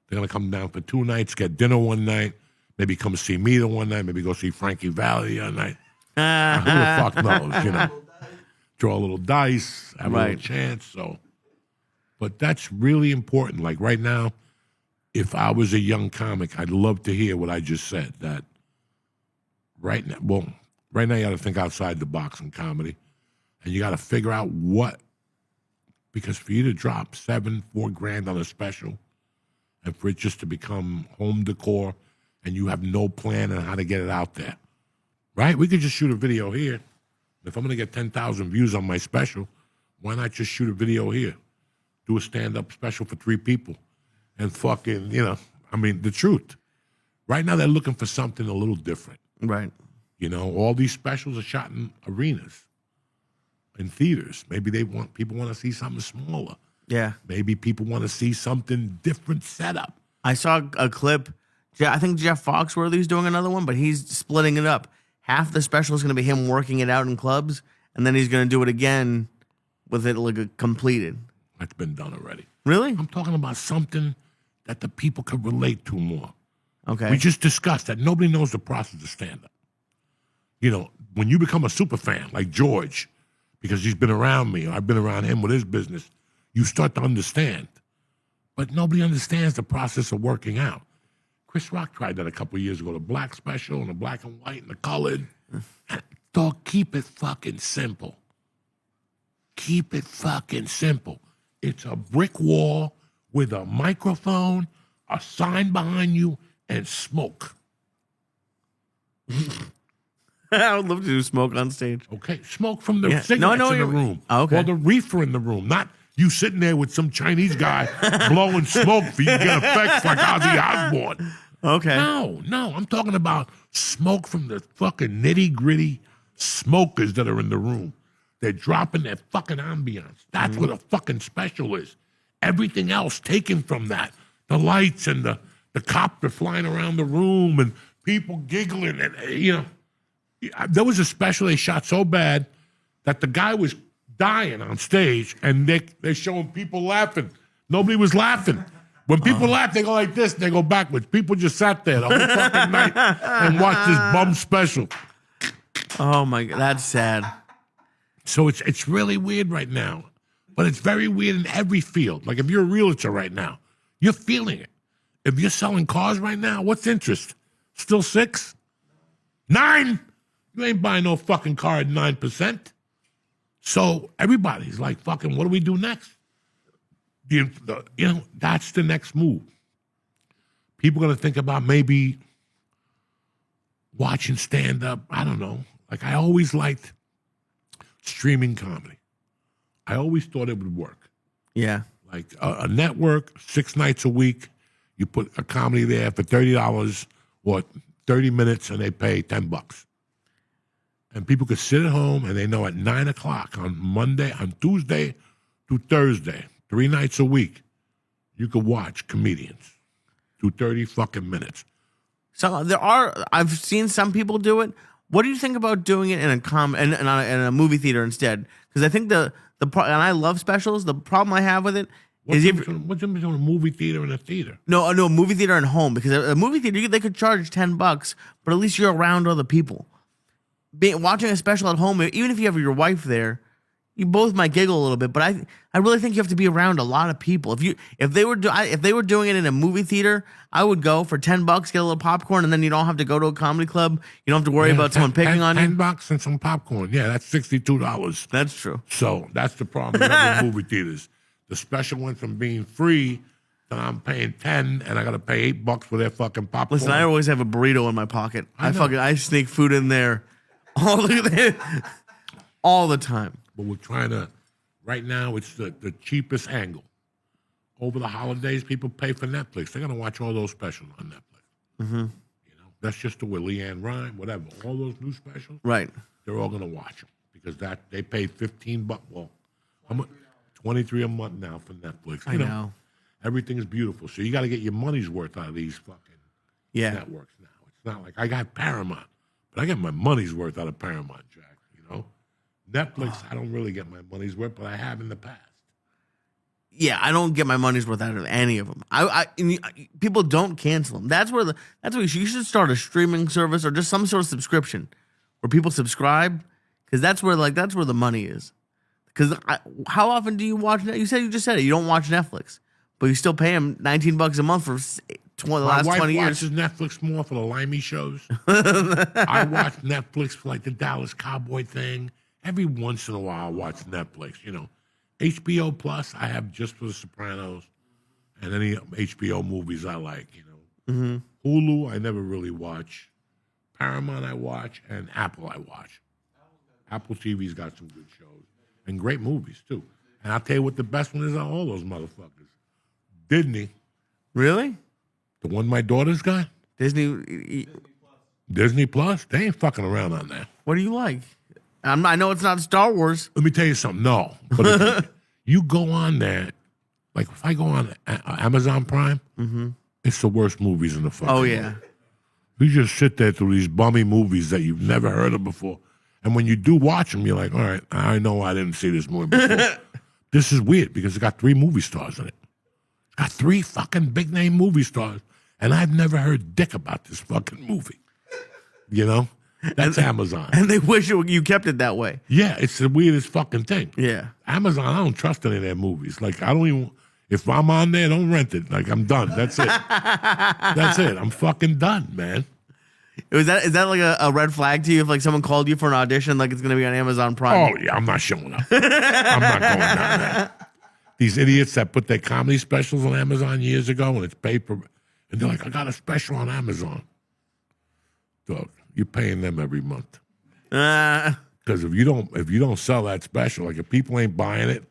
They're going to come down for 2 nights, get dinner one night, maybe come see me the one night, maybe go see Frankie Valli the other night. Who the fuck knows, Draw a little dice, have a little chance. So, but that's really important. Like right now, if I was a young comic, I'd love to hear what I just said. That right now you got to think outside the box in comedy, and you got to figure out what. Because for you to drop $4,000 on a special, and for it just to become home decor, and you have no plan on how to get it out there, right? We could just shoot a video here. If I'm going to get 10,000 views on my special, why not just shoot a video here? Do a stand-up special for 3 people and fucking, the truth. Right now they're looking for something a little different. Right. All these specials are shot in arenas, in theaters. Maybe people want to see something smaller. Yeah. Maybe people want to see something different setup. I saw a clip. I think Jeff Foxworthy's doing another one, but he's splitting it up. Half the special is going to be him working it out in clubs, and then he's going to do it again with it like completed. That's been done already. Really? I'm talking about something that the people could relate to more. Okay. We just discussed that nobody knows the process of stand-up. When you become a super fan, like George, because he's been around me, or I've been around him with his business, you start to understand. But nobody understands the process of working out. Chris Rock tried that a couple of years ago, the black special and the black and white and the colored. Dog, keep it fucking simple. Keep it fucking simple. It's a brick wall with a microphone, a sign behind you, and smoke. I would love to do smoke on stage. Okay, smoke from the cigarettes in the room. Okay. Or the reefer in the room, not you sitting there with some Chinese guy blowing smoke for you to get effects like Ozzy Osbourne. Okay. No, I'm talking about smoke from the fucking nitty-gritty smokers that are in the room. They're dropping their fucking ambiance. That's what a fucking special is. Everything else taken from that. The lights and the copter flying around the room and people giggling. And, there was a special they shot so bad that the guy was dying on stage and they're showing people laughing. Nobody was laughing. When people laugh, they go like this, they go backwards. People just sat there the whole fucking night and watched this bum special. Oh my God, that's sad. So it's really weird right now, but it's very weird in every field. Like if you're a realtor right now, you're feeling it. If you're selling cars right now, what's interest? Still 6? 9? You ain't buying no fucking car at 9%. So everybody's like, fucking, what do we do next? That's the next move. people are going to think about maybe watching stand-up. I don't know. Like, I always liked streaming comedy. I always thought it would work. Yeah. Like a network, 6 nights a week, you put a comedy there for $30 or 30 minutes, and they pay $10. And people could sit at home, and they know at 9 o'clock on Tuesday through Thursday, 3 nights a week, you could watch comedians do 30 fucking minutes. So I've seen some people do it. What do you think about doing it in a movie theater instead? Because I think and I love specials. The problem I have with it What's the difference between a movie theater and a theater? No, a movie theater and home, because a movie theater they could charge $10, but at least you're around other people. Watching a special at home, even if you have your wife there, you both might giggle a little bit. But I really think you have to be around a lot of people. If they were doing it in a movie theater, I would go for $10, get a little popcorn, and then you don't have to go to a comedy club. You don't have to worry about someone picking on you. $10 and some popcorn. Yeah, that's $62. That's true. So that's the problem with movie theaters. The special went from being free to I'm paying $10 and I got to pay $8 for their fucking popcorn. Listen, I always have a burrito in my pocket. I sneak food in there all the time. But we're trying to, right now, it's the cheapest angle. Over the holidays, people pay for Netflix. They're going to watch all those specials on Netflix. Mm-hmm. You know, that's just the way Leanne Rhyme, whatever. All those new specials, right? They're all going to watch them because they pay $15. Well, how much? $23 a month now for Netflix. I know. Everything's beautiful. So you got to get your money's worth out of these fucking networks now. It's not like I got Paramount, but I get my money's worth out of Paramount, Jack. You know, Netflix, I don't really get my money's worth, but I have in the past. Yeah, I don't get my money's worth out of any of them. People don't cancel them. That's where you should start a streaming service or just some sort of subscription where people subscribe, because that's where the money is. Because how often do you watch? You just said it. You don't watch Netflix, but you still pay them $19 a month for the last 20 years. My wife watches Netflix more for the limey shows. I watch Netflix for like the Dallas Cowboy thing. Every once in a while, I watch Netflix. You know, HBO Plus I have just for The Sopranos and any HBO movies I like. You know, Hulu I never really watch. Paramount I watch, and Apple I watch. Apple TV's got some good shows. And great movies, too. And I'll tell you what the best one is on all those motherfuckers. Disney. Really? The one my daughter's got? Disney Plus? They ain't fucking around on that. What do you like? I know it's not Star Wars. Let me tell you something. No. But if you go on there, like if I go on Amazon Prime, it's the worst movies in the fucking world. You just sit there through these bummy movies that you've never heard of before. And when you do watch them, you're like, all right, I know I didn't see this movie before. This is weird because it's got 3 movie stars in it. It's got 3 fucking big-name movie stars, and I've never heard dick about this fucking movie. You know? That's Amazon. And they wish you kept it that way. Yeah, it's the weirdest fucking thing. Yeah. Amazon, I don't trust any of their movies. Like, I don't even, if I'm on there, don't rent it. Like, I'm done. That's it. That's it. I'm fucking done, man. Is that like a red flag to you if like someone called you for an audition, like it's going to be on Amazon Prime? Oh, yeah, I'm not showing up. I'm not going down there. These idiots that put their comedy specials on Amazon years ago and it's paper, and they're like, I got a special on Amazon. Dog, you're paying them every month. Because if you don't sell that special, like if people ain't buying it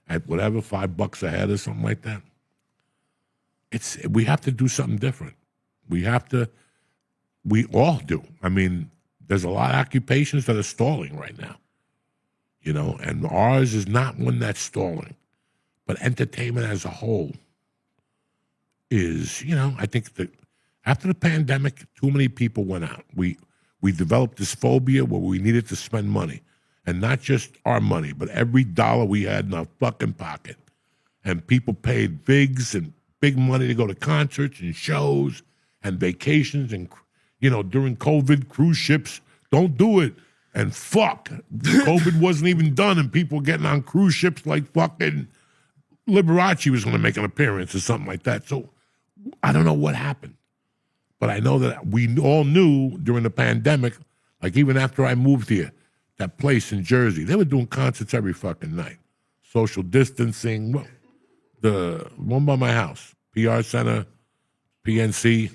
at whatever, $5 a head or something like that, we have to do something different. We all do. I mean, there's a lot of occupations that are stalling right now, you know, and ours is not one that's stalling. But entertainment as a whole is, you know, I think that after the pandemic, too many people went out. We developed this phobia where we needed to spend money, and not just our money, but every dollar we had in our fucking pocket. And people paid big money to go to concerts and shows and vacations and, you know, during COVID, cruise ships, don't do it. And fuck, COVID wasn't even done, and people were getting on cruise ships like fucking Liberace was going to make an appearance or something like that. So I don't know what happened. But I know that we all knew during the pandemic, like even after I moved here, that place in Jersey, they were doing concerts every fucking night. Social distancing. Well, the one by my house, PR Center PNC.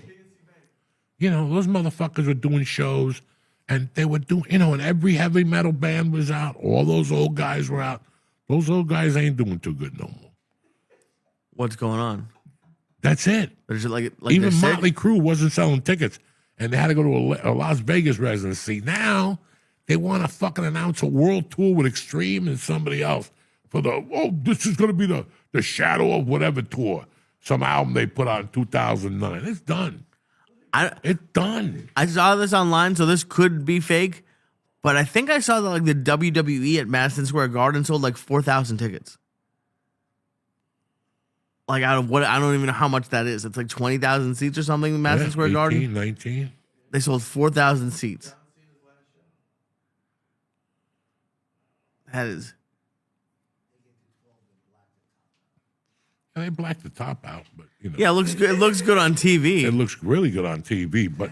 You know, those motherfuckers were doing shows, and they were doing, you know, and every heavy metal band was out. All those old guys were out. Those old guys ain't doing too good no more. What's going on? That's it. Is it like Even they're sick? Motley Crue wasn't selling tickets, and they had to go to a Las Vegas residency. Now they want to fucking announce a world tour with Extreme and somebody else for this is going to be the Shadow of whatever tour, some album they put out in 2009. It's done. It's done. I saw this online, so this could be fake, but I think I saw that like the WWE at Madison Square Garden sold like 4,000 tickets. Like out of what, I don't even know how much that is. It's like 20,000 seats or something in Madison Square 18, Garden. 19. They sold 4,000 seats. That is. And they blacked the top out, but you know. Yeah, it looks good. It looks good on TV. It looks really good on TV, but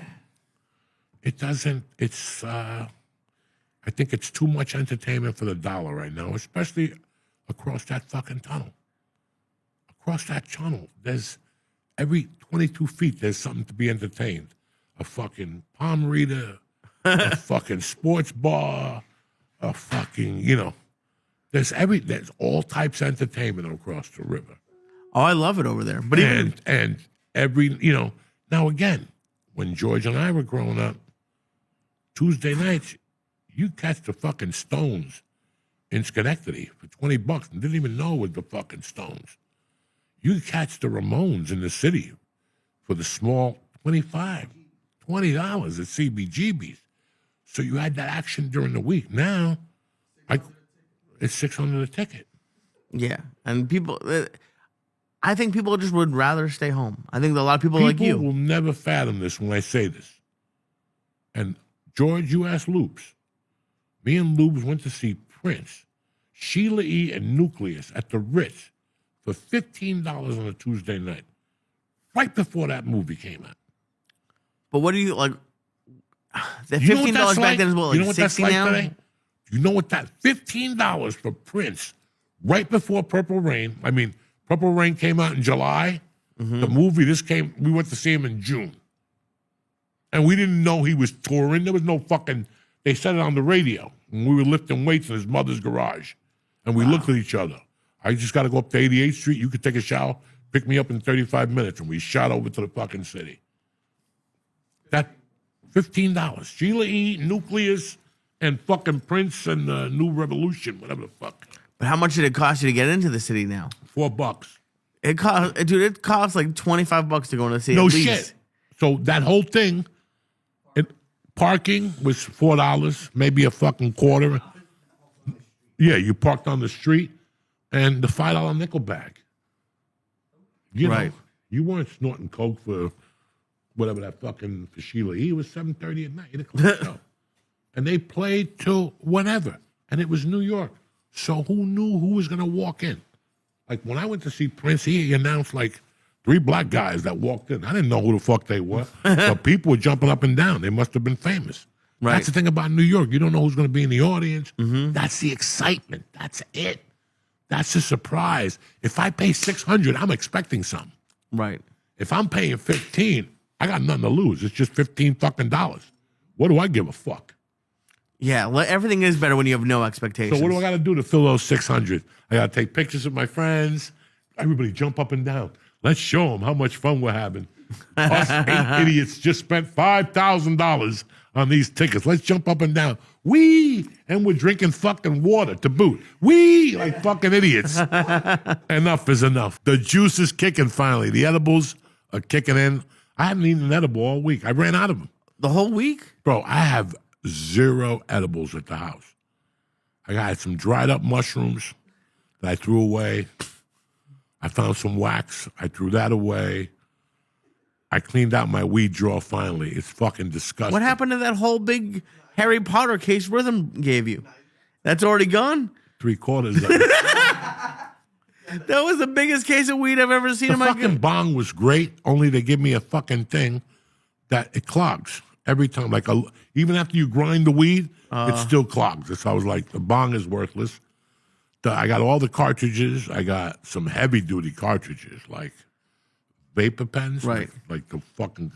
it doesn't. It's. I think it's too much entertainment for the dollar right now, especially across that fucking tunnel. Across that tunnel, there's every 22 feet. There's something to be entertained. A fucking palm reader, a fucking sports bar, a fucking There's all types of entertainment across the river. Oh, I love it over there. But and every now again, when George and I were growing up, Tuesday nights, you catch the fucking Stones in Schenectady for $20 and didn't even know it was the fucking Stones. You catch the Ramones in the city for the small $20 at CBGB's. So you had that action during the week. Now, it's $600 a ticket. Yeah, and people, I think people just would rather stay home. I think a lot of people like you will never fathom this when I say this. And George, you asked Loops. Me and Loops went to see Prince, Sheila E. and Nucleus at the Ritz for $15 on a Tuesday night, right before that movie came out. But what do you like? The $15 back then is what, like 60 now? Today? You know what that $15 for Prince right before Purple Rain. I mean, Purple Rain came out in July. Mm-hmm. The movie, we went to see him in June. And we didn't know he was touring. There was no fucking, they said it on the radio. And we were lifting weights in his mother's garage. And we looked at each other. I just got to go up to 88th Street. You could take a shower, pick me up in 35 minutes. And we shot over to the fucking city. That $15. Sheila E., Nucleus, and fucking Prince and New Revolution, whatever the fuck. But how much did it cost you to get into the city now? $4. It costs like $25 to go in the city. No at shit. Least. So that whole thing, parking was $4, maybe a fucking quarter. Yeah, you parked on the street, and the $5 nickel bag. You know, you weren't snorting coke for whatever that fucking for Sheila E. It was 7:30 at night, 8 o'clock show. And they played till whenever. And it was New York. So who knew who was going to walk in? Like when I went to see Prince, he announced like 3 black guys that walked in. I didn't know who the fuck they were. But people were jumping up and down. They must have been famous. Right. That's the thing about New York. You don't know who's going to be in the audience. Mm-hmm. That's the excitement. That's it. That's the surprise. If I pay $600, I'm expecting something. Right. If I'm paying $15, I got nothing to lose. It's just $15 fucking dollars. What do I give a fuck? Yeah, everything is better when you have no expectations. So what do I got to do to fill those 600? I got to take pictures of my friends. Everybody jump up and down. Let's show them how much fun we're having. Us 8 idiots just spent $5,000 on these tickets. Let's jump up and down. And we're drinking fucking water to boot. Like fucking idiots. Enough is enough. The juice is kicking finally. The edibles are kicking in. I haven't eaten an edible all week. I ran out of them. The whole week? Bro, I have 0 edibles at the house. I got some dried up mushrooms that I threw away. I found some wax. I threw that away. I cleaned out my weed drawer finally. It's fucking disgusting. What happened to that whole big Harry Potter case Rhythm gave you? That's already gone? 3/4 of it. That was the biggest case of weed I've ever seen in my life. The fucking bong was great, only they give me a fucking thing that it clogs every time. Like even after you grind the weed, it still clogs. So I was like, the bong is worthless. I got all the cartridges. I got some heavy-duty cartridges, like vapor pens, Right. like the fucking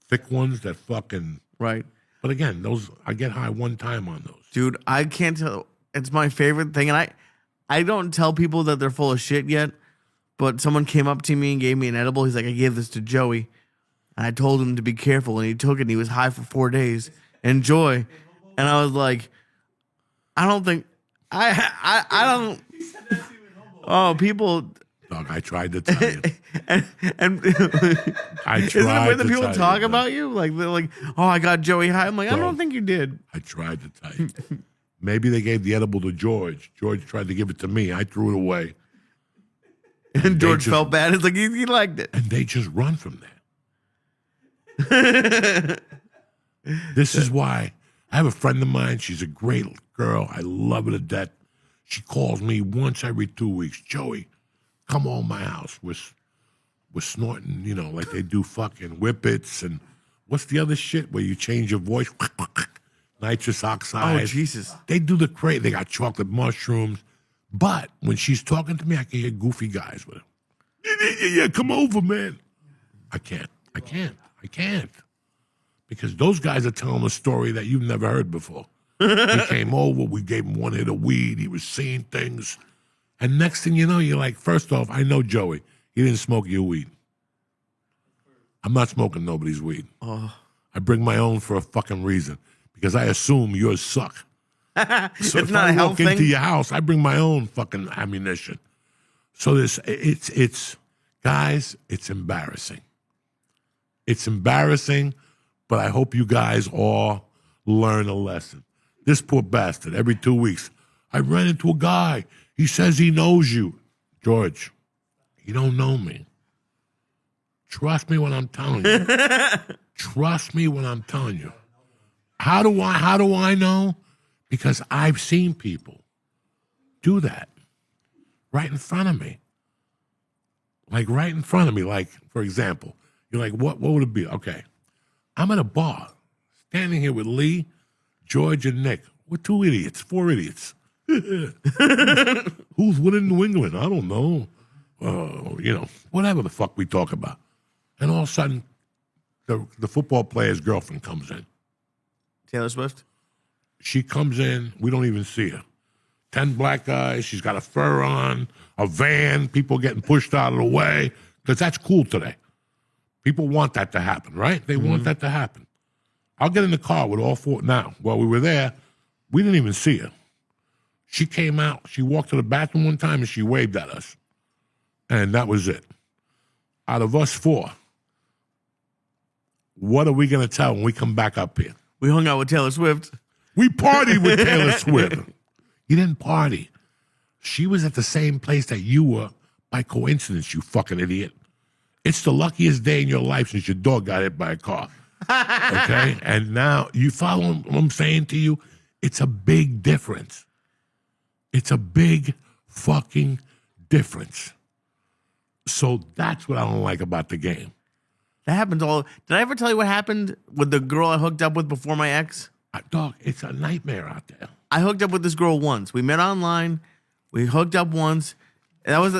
thick ones that fucking. Right. But again, those I get high one time on those. Dude, I can't tell. It's my favorite thing. And I don't tell people that they're full of shit yet. But someone came up to me and gave me an edible. He's like, I gave this to Joey. And I told him to be careful. And he took it and he was high for 4 days. Enjoy. And I was like, I don't think. I don't. Oh, people. Dog, I tried to tell you. and I isn't it tried weird that to people tell talk you, about you? Like, they're like, oh, I got Joey high. I'm like, I Bro. don't think you did. I tried to tell you. Maybe they gave the edible to George. George tried to give it to me. I threw it away. And George just- felt bad. It's like he liked it. And they just run from that. This is why I have a friend of mine. She's a great girl. I love her to death. She calls me once every 2 weeks. Joey, come on my house. We're snorting, like they do fucking whippets and what's the other shit where you change your voice? Nitrous oxide. Oh, Jesus. They do the crazy. They got chocolate mushrooms. But when she's talking to me, I can hear goofy guys with her. Yeah, come over, man. I can't. Because those guys are telling a story that you've never heard before. He came over, we gave him one hit of weed, he was seeing things. And next thing you know, you're like, first off, I know Joey. He didn't smoke your weed. I'm not smoking nobody's weed. Oh. I bring my own for a fucking reason. Because I assume yours suck. So It's if not I a health walk into thing. your house, I bring my own fucking ammunition. So it's guys, it's embarrassing. It's embarrassing, but I hope you guys all learn a lesson. This poor bastard, every 2 weeks, I ran into a guy. He says he knows you. George, you don't know me. Trust me when I'm telling you. Trust me when I'm telling you. How do I know? Because I've seen people do that right in front of me. Like right in front of me. Like, for example, you're like, what would it be? Okay. I'm at a bar, standing here with Lee, George, and Nick. We're 4 idiots. Who's winning New England? I don't know. Whatever the fuck we talk about. And all of a sudden, the football player's girlfriend comes in. Taylor Swift? She comes in, we don't even see her. 10 black guys, she's got a fur on, a van, people getting pushed out of the way, because that's cool today. People want that to happen, right? They want that to happen. I'll get in the car with all four. Now, while we were there, we didn't even see her. She came out, she walked to the bathroom one time, and she waved at us. And that was it. Out of us four, what are we going to tell when we come back up here? We hung out with Taylor Swift. We partied with Taylor Swift. You didn't party. She was at the same place that you were by coincidence, you fucking idiot. It's the luckiest day in your life since your dog got hit by a car. Okay? And now, you follow what I'm saying to you? It's a big difference. It's a big fucking difference. So that's what I don't like about the game. That happens all. Did I ever tell you what happened with the girl I hooked up with before my ex? Dog, it's a nightmare out there. I hooked up with this girl once. We met online. We hooked up once. And that was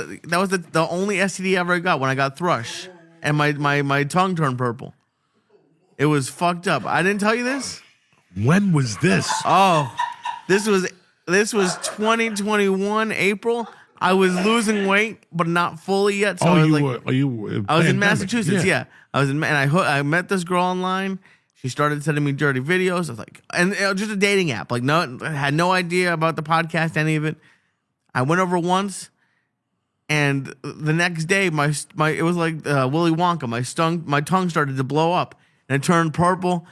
the only STD I ever got when I got thrush. And my tongue turned purple. It was fucked up. I didn't tell you this? When was this? Oh, this was 2021 April. I was losing weight, but not fully yet. So I was I was in Massachusetts. Yeah, I was in, and I met this girl online. She started sending me dirty videos. I was like, and it was just a dating app. Like, no, I had no idea about the podcast, any of it. I went over once, and the next day, my it was like Willy Wonka. My tongue started to blow up, and it turned purple.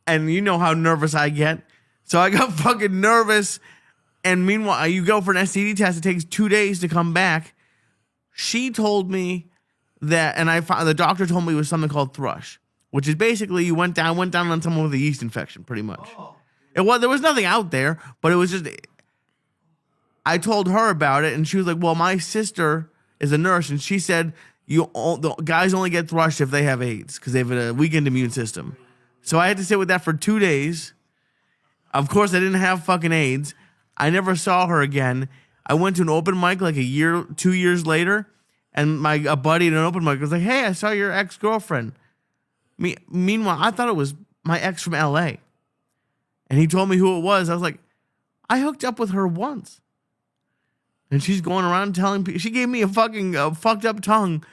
And you know how nervous I get, so I got fucking nervous. And meanwhile, you go for an STD test. It takes 2 days to come back. She told me that, and the doctor told me it was something called thrush, which is basically you went down on someone with a yeast infection, pretty much. There was nothing out there, but it was just. I told her about it, and she was like, "Well, my sister is a nurse, and she said the guys only get thrush if they have AIDS because they have a weakened immune system." So I had to sit with that for 2 days. Of course, I didn't have fucking AIDS. I never saw her again. I went to an open mic like 2 years later, And a buddy in an open mic was like, "Hey, I saw your ex-girlfriend." Meanwhile, I thought it was my ex from L.A. And he told me who it was. I was like, I hooked up with her once. And she's going around telling people. She gave me a fucking fucked up tongue.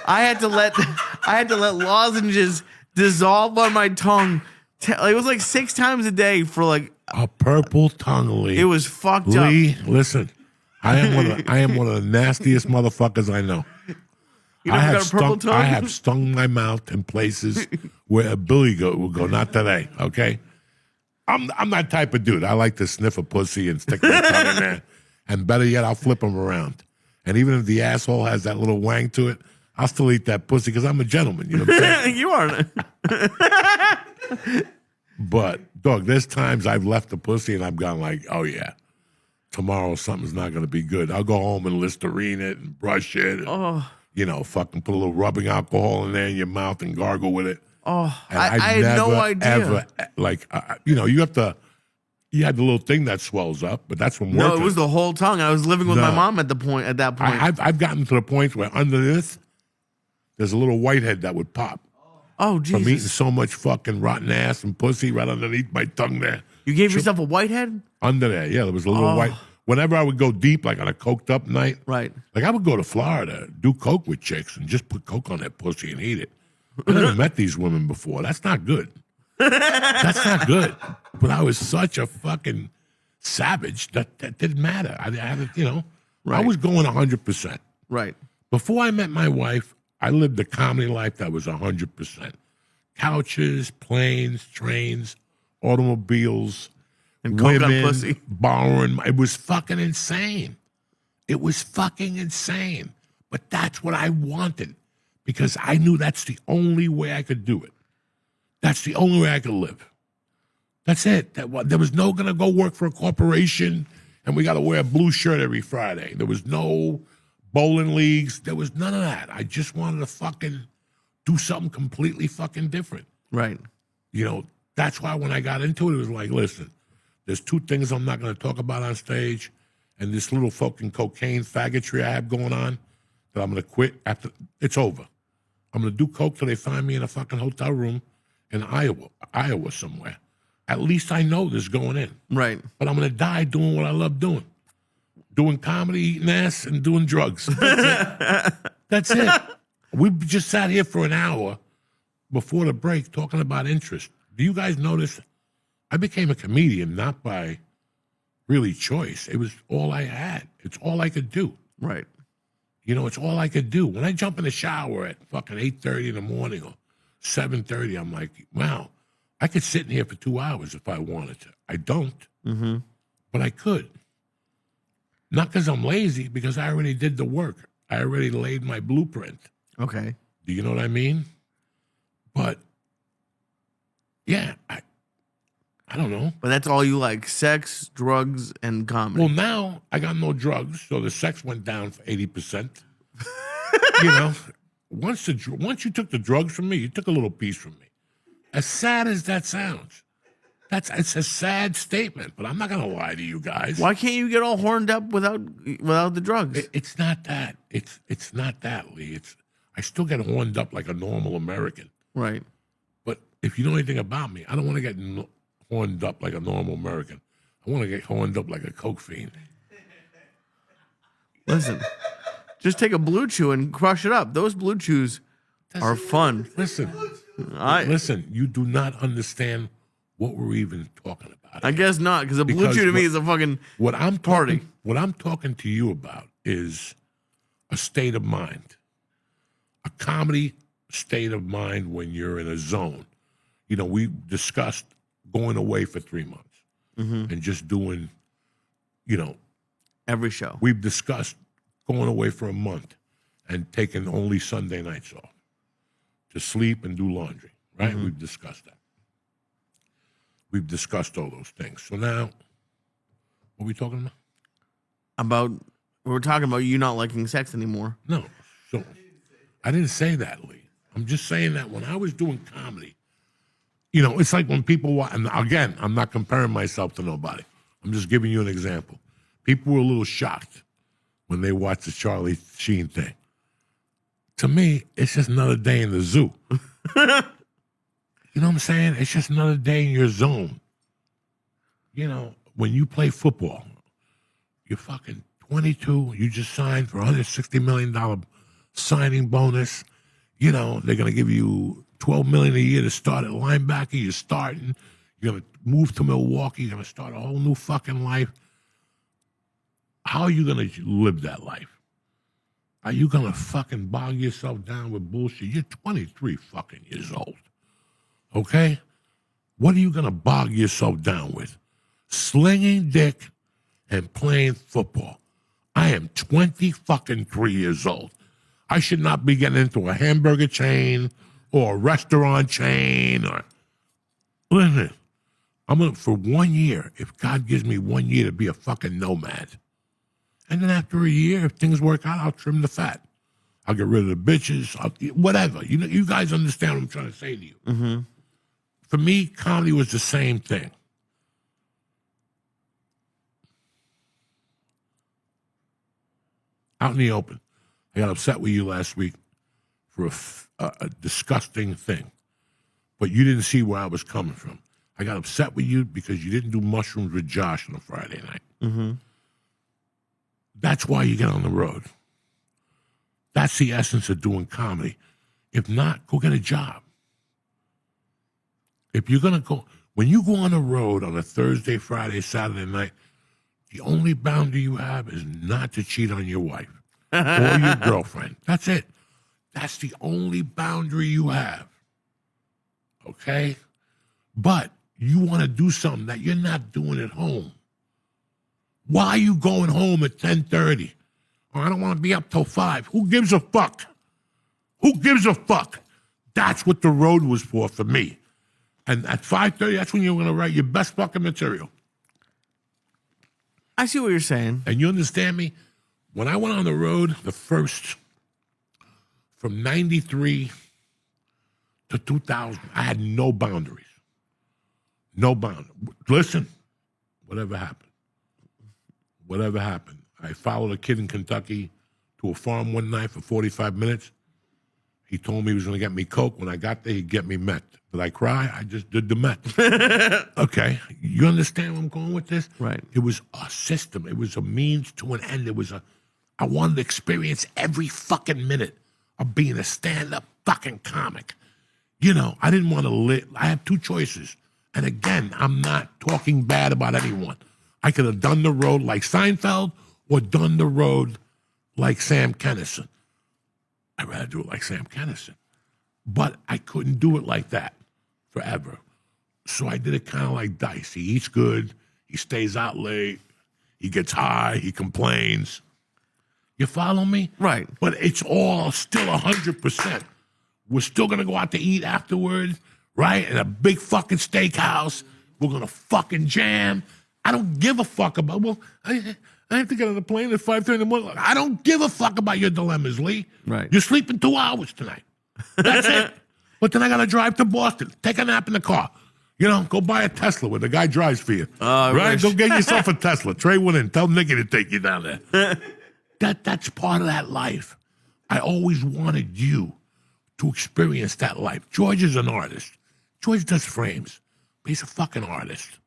I had to let lozenges dissolve on my tongue. It was like 6 times a day for like a purple tongue, Lee. It was fucked up. Lee, listen, I am one of the nastiest motherfuckers I know. You never got a purple tongue? I have stung my mouth in places where a billy goat would go. Not today, okay? I'm that type of dude. I like to sniff a pussy and stick my tongue in there. And better yet, I'll flip them around. And even if the asshole has that little wang to it, I'll still eat that pussy because I'm a gentleman. You know what I'm saying? You are. But, dog, there's times I've left the pussy and I've gone like, oh, yeah, tomorrow something's not going to be good. I'll go home and Listerine it and brush it. And, you know, fucking put a little rubbing alcohol in there in your mouth and gargle with it. Oh, and I had no idea. Ever, like, you know, you had the little thing that swells up, but that's from working. No, it was the whole tongue. I was living with my mom at that point. I've gotten to the point where under this, there's a little whitehead that would pop. Oh, Jesus. From eating so much fucking rotten ass and pussy right underneath my tongue there. You gave yourself a whitehead? Under there, yeah. There was a little white. Whenever I would go deep, like on a coked up night. Right. Like I would go to Florida, do coke with chicks, and just put coke on that pussy and eat it. I never met these women before. That's not good. That's not good. But I was such a fucking savage that didn't matter. I had, you know, I was going 100%. Right. Before I met my wife, I lived a comedy life that was 100%. Couches, planes, trains, automobiles, and coke on women, pussy. borrowing. It was fucking insane. It was fucking insane. But that's what I wanted because I knew that's the only way I could do it. That's the only way I could live. That's it. There was no going to go work for a corporation and we got to wear a blue shirt every Friday. There was no bowling leagues. There was none of that. I just wanted to fucking do something completely fucking different. Right. You know, that's why when I got into it, it was like, listen, there's 2 things I'm not going to talk about on stage and this little fucking cocaine faggotry I have going on that I'm going to quit after it's over. I'm going to do coke till they find me in a fucking hotel room in Iowa somewhere. At least I know this going in. Right. But I'm going to die doing what I love doing. Doing comedy, eating ass, and doing drugs. That's it. That's it. We just sat here for an hour before the break talking about interest. Do you guys notice? I became a comedian not by really choice. It was all I had. It's all I could do. Right. You know, it's all I could do. When I jump in the shower at fucking 8:30 in the morning or 7:30, I'm like, wow, I could sit in here for 2 hours if I wanted to. I don't, but I could. Not because I'm lazy, because I already did the work. I already laid my blueprint. Okay. Do you know what I mean? But, yeah, I don't know. But that's all you like, sex, drugs, and comedy. Well, now I got no drugs, so the sex went down for 80%. You know, once you took the drugs from me, you took a little piece from me. As sad as that sounds, it's a sad statement, but I'm not going to lie to you guys. Why can't you get all horned up without the drugs? It's not that. It's not that, Lee. I still get horned up like a normal American. Right. But if you know anything about me, I don't want to get horned up like a normal American. I want to get horned up like a coke fiend. Listen, just take a Blue Chew and crush it up. Those Blue Chews are fun. Listen, you do not understand what we're even talking about. I guess not, because a Blue Chew to me is a fucking party. What I'm talking to you about is a state of mind, a comedy state of mind when you're in a zone. You know, we discussed going away for 3 months and just doing, you know. Every show. We've discussed going away for a month and taking only Sunday nights off to sleep and do laundry, right? We've discussed that. We've discussed all those things. So now, what are we talking about? We're talking about you not liking sex anymore. No. So I didn't say that, Lee. I'm just saying that when I was doing comedy, you know, it's like when people and again, I'm not comparing myself to nobody. I'm just giving you an example. People were a little shocked when they watched the Charlie Sheen thing. To me, it's just another day in the zoo. You know what I'm saying? It's just another day in your zone. You know, when you play football, you're fucking 22. You just signed for $160 million signing bonus. You know, they're going to give you $12 million a year to start at linebacker. You're starting. You're going to move to Milwaukee. You're going to start a whole new fucking life. How are you going to live that life? Are you going to fucking bog yourself down with bullshit? You're 23 fucking years old. Okay? What are you going to bog yourself down with? Slinging dick and playing football. I am 20 fucking 3 years old. I should not be getting into a hamburger chain or a restaurant chain or... Listen, I'm going to, for 1 year, if God gives me 1 year to be a fucking nomad. And then after a year, if things work out, I'll trim the fat. I'll get rid of the bitches, whatever. You know, you guys understand what I'm trying to say to you. Mm-hmm. For me, comedy was the same thing. Out in the open. I got upset with you last week for a disgusting thing. But you didn't see where I was coming from. I got upset with you because you didn't do mushrooms with Josh on a Friday night. Mm-hmm. That's why you get on the road. That's the essence of doing comedy. If not, go get a job. If you're going to go, when you go on the road on a Thursday, Friday, Saturday night, the only boundary you have is not to cheat on your wife or your girlfriend. That's it. That's the only boundary you have. Okay? But you want to do something that you're not doing at home. Why are you going home at 10:30? Oh, I don't want to be up till 5. Who gives a fuck? Who gives a fuck? That's what the road was for me. And at 5:30, that's when you're going to write your best fucking material. I see what you're saying. And you understand me? When I went on the road, the first, from 93 to 2000, I had no boundaries. No boundaries. Listen, whatever happened. Whatever happened. I followed a kid in Kentucky to a farm one night for 45 minutes. He told me he was going to get me Coke. When I got there, he'd get me meth. Did I cry? I just did the meth. Okay. You understand where I'm going with this? Right. It was a system. It was a means to an end. I wanted to experience every fucking minute of being a stand-up fucking comic. You know, I didn't want to live. I have two choices. And again, I'm not talking bad about anyone. I could have done the road like Seinfeld or done the road like Sam Kinison. I'd rather do it like Sam Kinison. But I couldn't do it like that forever. So I did it kind of like Dice. He eats good. He stays out late. He gets high. He complains. You follow me? Right. But it's all still 100%. We're still going to go out to eat afterwards, right? At a big fucking steakhouse. We're going to fucking jam. I don't give a fuck about, well, I have to get on the plane at 5:30 in the morning. I don't give a fuck about your dilemmas, Lee. Right. You're sleeping 2 hours tonight. That's it. But then I got to drive to Boston. Take a nap in the car. You know, go buy a Tesla where the guy drives for you. Right? Go get yourself a Tesla. Trade one in. Tell Nicky to take you down there. That's part of that life. I always wanted you to experience that life. George is an artist. George does frames. But he's a fucking artist.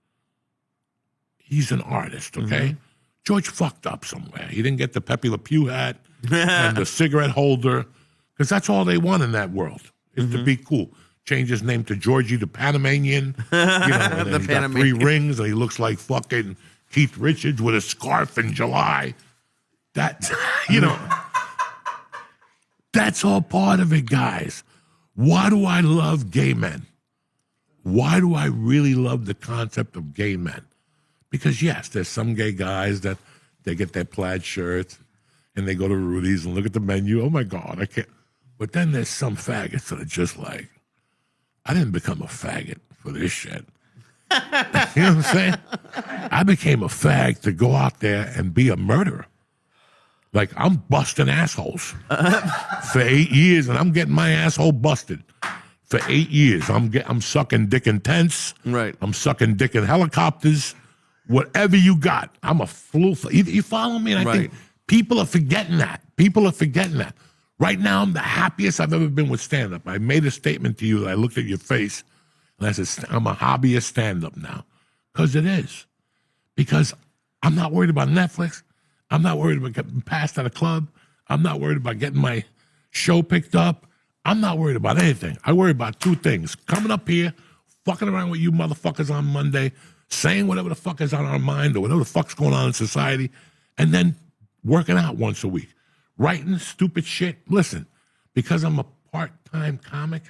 He's an artist, okay? Mm-hmm. George fucked up somewhere. He didn't get the Pepe Le Pew hat and the cigarette holder, because that's all they want in that world, is to be cool. Change his name to Georgie the Panamanian. You know, and then he's got 3 rings, and he looks like fucking Keith Richards with a scarf in July. That, you know, that's all part of it, guys. Why do I love gay men? Why do I really love the concept of gay men? Because, yes, there's some gay guys that they get their plaid shirts and they go to Rudy's and look at the menu. Oh, my God, I can't. But then there's some faggots that are just like, I didn't become a faggot for this shit. You know what I'm saying? I became a fag to go out there and be a murderer. Like, I'm busting assholes for 8 years, and I'm getting my asshole busted. For 8 years, I'm sucking dick in tents. Right. I'm sucking dick in helicopters. Whatever you got, I'm a fool. You follow me? And I think people are forgetting that. People are forgetting that. Right now, I'm the happiest I've ever been with stand-up. I made a statement to you that I looked at your face, and I said, I'm a hobbyist stand-up now. Because it is. Because I'm not worried about Netflix. I'm not worried about getting passed at a club. I'm not worried about getting my show picked up. I'm not worried about anything. I worry about two things. Coming up here, fucking around with you motherfuckers on Monday, saying whatever the fuck is on our mind or whatever the fuck's going on in society, and then working out once a week. Writing stupid shit. Listen, because I'm a part-time comic,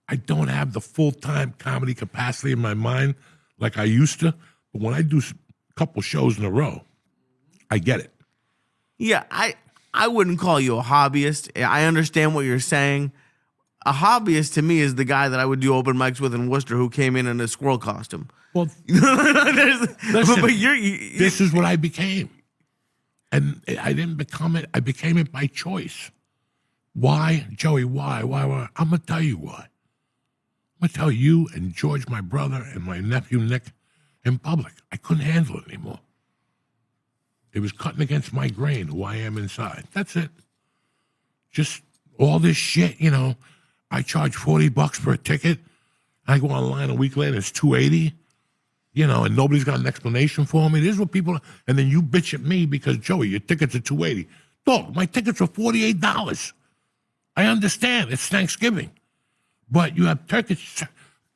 I don't have the full-time comedy capacity in my mind like I used to. But when I do a couple shows in a row, I get it. Yeah, I wouldn't call you a hobbyist. I understand what you're saying. A hobbyist to me is the guy that I would do open mics with in Worcester who came in a squirrel costume. Well, listen, but this is what I became. And I didn't become it. I became it by choice. Why, Joey, why? I'm going to tell you why. I'm going to tell you and George, my brother, and my nephew, Nick, in public. I couldn't handle it anymore. It was cutting against my grain, who I am inside. That's it. Just all this shit, you know. I charge $40 for a ticket. I go online a week later, it's $280. You know, and nobody's got an explanation for me. This is what people, and then you bitch at me because, Joey, your tickets are $280. Dog, my tickets are $48. I understand. It's Thanksgiving. But you have Turkish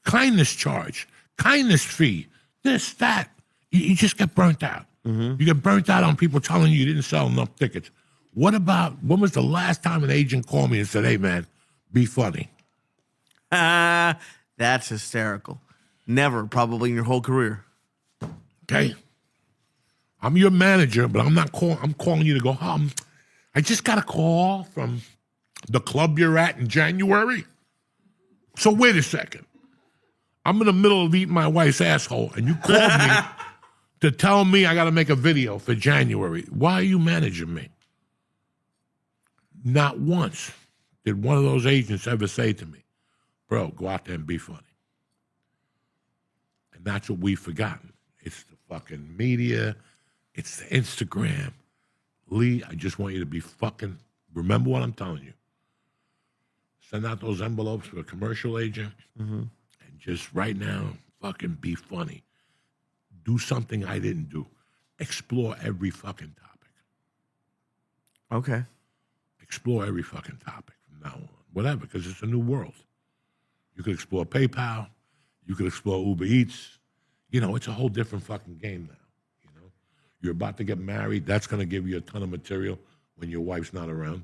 kindness charge, kindness fee, this, that. You just get burnt out. Mm-hmm. You get burnt out on people telling you didn't sell enough tickets. What about, when was the last time an agent called me and said, hey, man, be funny? That's hysterical. Never, probably in your whole career. Okay. I'm your manager, but I'm not calling. I'm calling you to go, I just got a call from the club you're at in January. So wait a second. I'm in the middle of eating my wife's asshole, and you called me to tell me I got to make a video for January. Why are you managing me? Not once did one of those agents ever say to me, bro, go out there and be funny. And that's what we've forgotten. It's the fucking media. It's the Instagram. Lee, I just want you to be fucking, remember what I'm telling you. Send out those envelopes for a commercial agent and just right now, fucking be funny. Do something I didn't do. Explore every fucking topic. Okay. Explore every fucking topic from now on. Whatever, because it's a new world. You could explore PayPal. You could explore Uber Eats. You know, it's a whole different fucking game now. You know, you're about to get married. That's going to give you a ton of material when your wife's not around.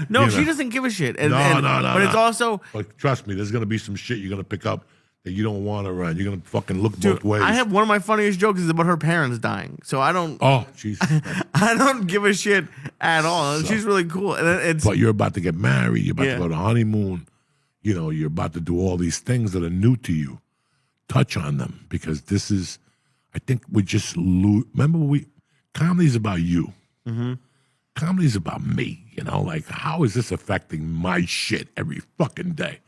No, she doesn't give a shit. No. But it's also... But trust me, there's going to be some shit you're going to pick up that you don't want to run. You're going to fucking look both ways. I have one of my funniest jokes is about her parents dying. So I don't... Oh, Jesus. I don't give a shit at all. She's really cool. And but you're about to get married. You're about to go to honeymoon. You know, you're about to do all these things that are new to you. Touch on them because this is, I think we just lose. Remember, comedy's about you. Mm-hmm. Comedy's about me. You know, like how is this affecting my shit every fucking day?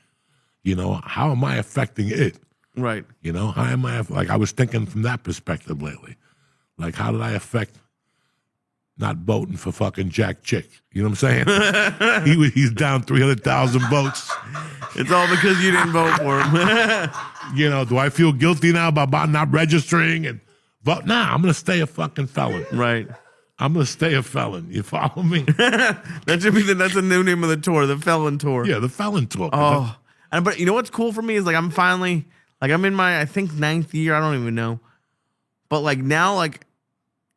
You know, how am I affecting it? Right. You know, how am I, like I was thinking from that perspective lately. Like how did I affect not voting for fucking Jack Chick? You know what I'm saying? He's down 300,000 votes. It's all because you didn't vote for him. You know, do I feel guilty now about not registering and vote? Nah, I'm going to stay a fucking felon. Right. I'm going to stay a felon. You follow me? That should be that's the new name of the tour, the Felon Tour. Yeah, the Felon Tour. Oh, but you know what's cool for me is like I'm finally, like I'm in my, I think 9th year. I don't even know. But like now, like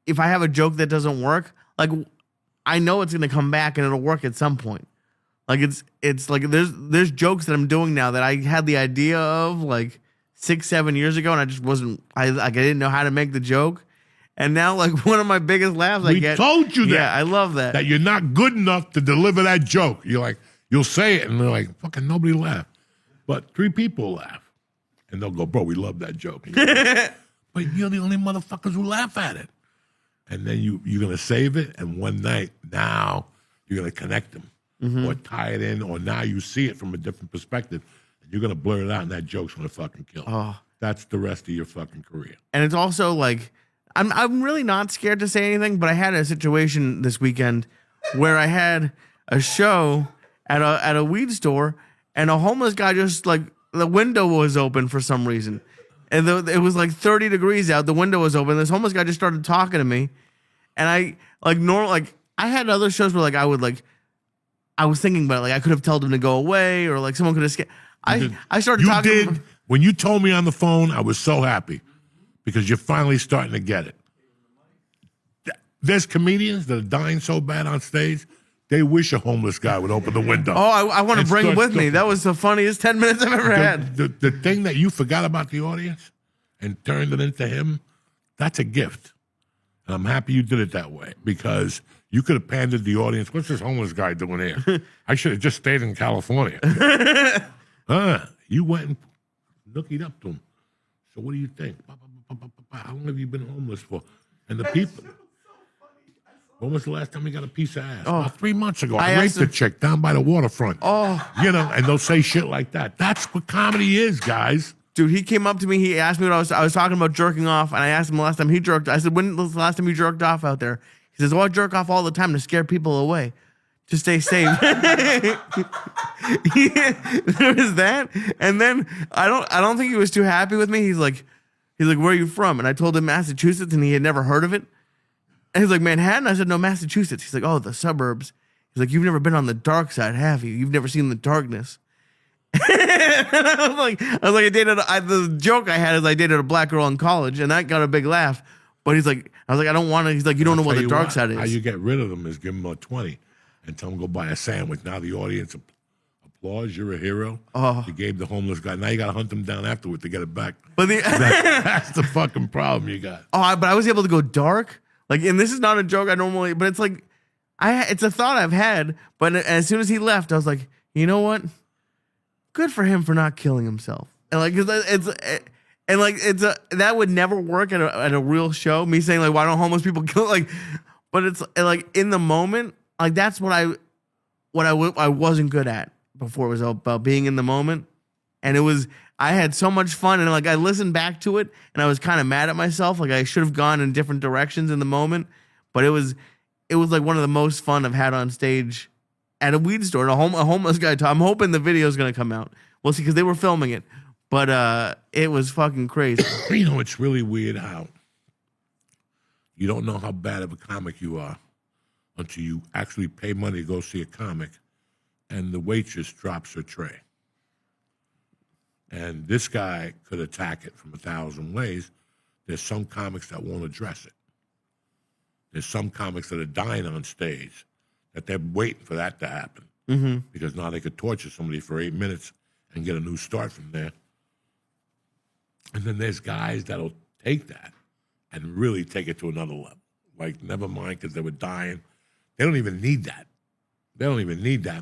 if I have a joke that doesn't work, like I know it's going to come back and it'll work at some point. Like it's like there's jokes that I'm doing now that I had the idea of like 6-7 years ago and I just wasn't I didn't know how to make the joke, and now like one of my biggest laughs I get. We told you that. Yeah, I love that. That you're not good enough to deliver that joke. You're like you'll say it and they're like fucking nobody laughed, but 3 people laugh, and they'll go, bro, we love that joke. Like, but you're the only motherfuckers who laugh at it, and then you're gonna save it, and one night now you're gonna connect them. Mm-hmm. Or tie it in, or now you see it from a different perspective, and you're gonna blur it out, and that joke's gonna fucking kill. Oh. That's the rest of your fucking career. And it's also like I'm really not scared to say anything, but I had a situation this weekend where I had a show at a weed store, and a homeless guy just like the window was open for some reason, and it was like 30 degrees out. The window was open. This homeless guy just started talking to me, and I had other shows where like I was thinking about it, like I could have told him to go away, or like someone could have. I started talking. You did. When you told me on the phone, I was so happy because you're finally starting to get it. There's comedians that are dying so bad on stage, they wish a homeless guy would open the window. Oh, I want to bring him with me. That was the funniest 10 minutes I've ever had. The thing that you forgot about the audience and turned it into him, that's a gift. And I'm happy you did it that way because you could have pandered the audience. What's this homeless guy doing here? I should have just stayed in California. You went and nookied up to him. So what do you think? How long have you been homeless for? And the people... When was the last time we got a piece of ass? About 3 months ago. I raped a chick down by the waterfront. And they'll say shit like that. That's what comedy is, guys. Dude, he came up to me. He asked me what I was talking about jerking off, and I asked him the last time he jerked. I said, "When was the last time you jerked off out there?" He says, "Oh, I jerk off all the time to scare people away, to stay safe." There was that, and then I don't think he was too happy with me. He's like, "Where are you from?" And I told him Massachusetts, and he had never heard of it. And he's like, "Manhattan?" I said, "No, Massachusetts." He's like, "Oh, the suburbs." He's like, "You've never been on the dark side, have you? You've never seen the darkness." And I was like, the joke I had is I dated a black girl in college, and that got a big laugh. But I was like, I don't want to. He's like, "You don't know what the dark side is." How you get rid of them is give them a 20 and tell them go buy a sandwich. Now the audience applause. You're a hero. You gave the homeless guy. Now you got to hunt them down afterward to get it back. But that's the fucking problem you got. But I was able to go dark. Like, and this is not a joke I normally, but it's like, it's a thought I've had. But as soon as he left, I was like, you know what? Good for him for not killing himself. And like, that would never work at a real show. Me saying like, why don't homeless people kill? Like, but it's like in the moment, like that's what I wasn't good at before. It was about being in the moment, and I had so much fun, and like I listened back to it, and I was kind of mad at myself. Like I should have gone in different directions in the moment, but it was like one of the most fun I've had on stage at a weed store. And a homeless guy. I'm hoping the video is gonna come out. We'll see because they were filming it, but it was fucking crazy. You know, it's really weird how you don't know how bad of a comic you are until you actually pay money to go see a comic, and the waitress drops her tray. And this guy could attack it from 1,000 ways. There's some comics that won't address it. There's some comics that are dying on stage that they're waiting for that to happen because now they could torture somebody for 8 minutes and get a new start from there. And then there's guys that'll take that and really take it to another level. Like, never mind because they were dying. They don't even need that.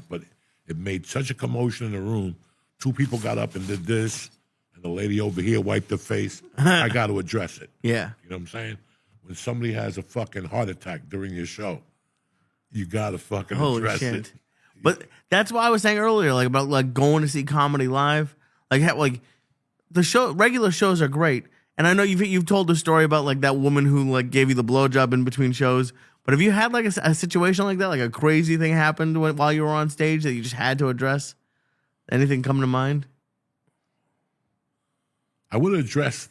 But it made such a commotion in the room. 2 people got up and did this, and the lady over here wiped her face. I got to address it. Yeah. You know what I'm saying? When somebody has a fucking heart attack during your show, you got to fucking address it. But that's why I was saying earlier, like about like going to see comedy live. Like the regular shows are great. And I know you've told the story about like that woman who like gave you the blowjob in between shows. But have you had like a situation like that, like a crazy thing happened while you were on stage that you just had to address? Anything come to mind? I would have addressed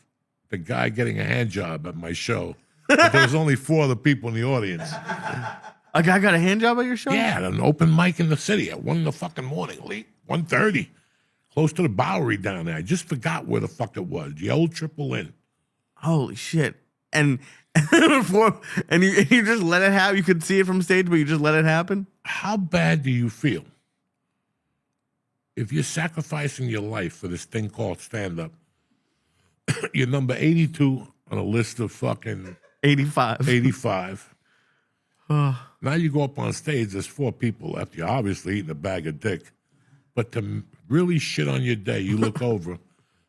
the guy getting a hand job at my show, but there was only 4 other people in the audience. A guy got a hand job at your show? Yeah, at an open mic in the city at 1 in the fucking morning, late 1:30, close to the Bowery down there. I just forgot where the fuck it was. The old Triple Inn. Holy shit! And you just let it happen. You could see it from stage, but you just let it happen. How bad do you feel if you're sacrificing your life for this thing called stand-up? You're number 82 on a list of fucking 85. Now you go up on stage, there's 4 people left. You're obviously eating a bag of dick. But to really shit on your day, you look over,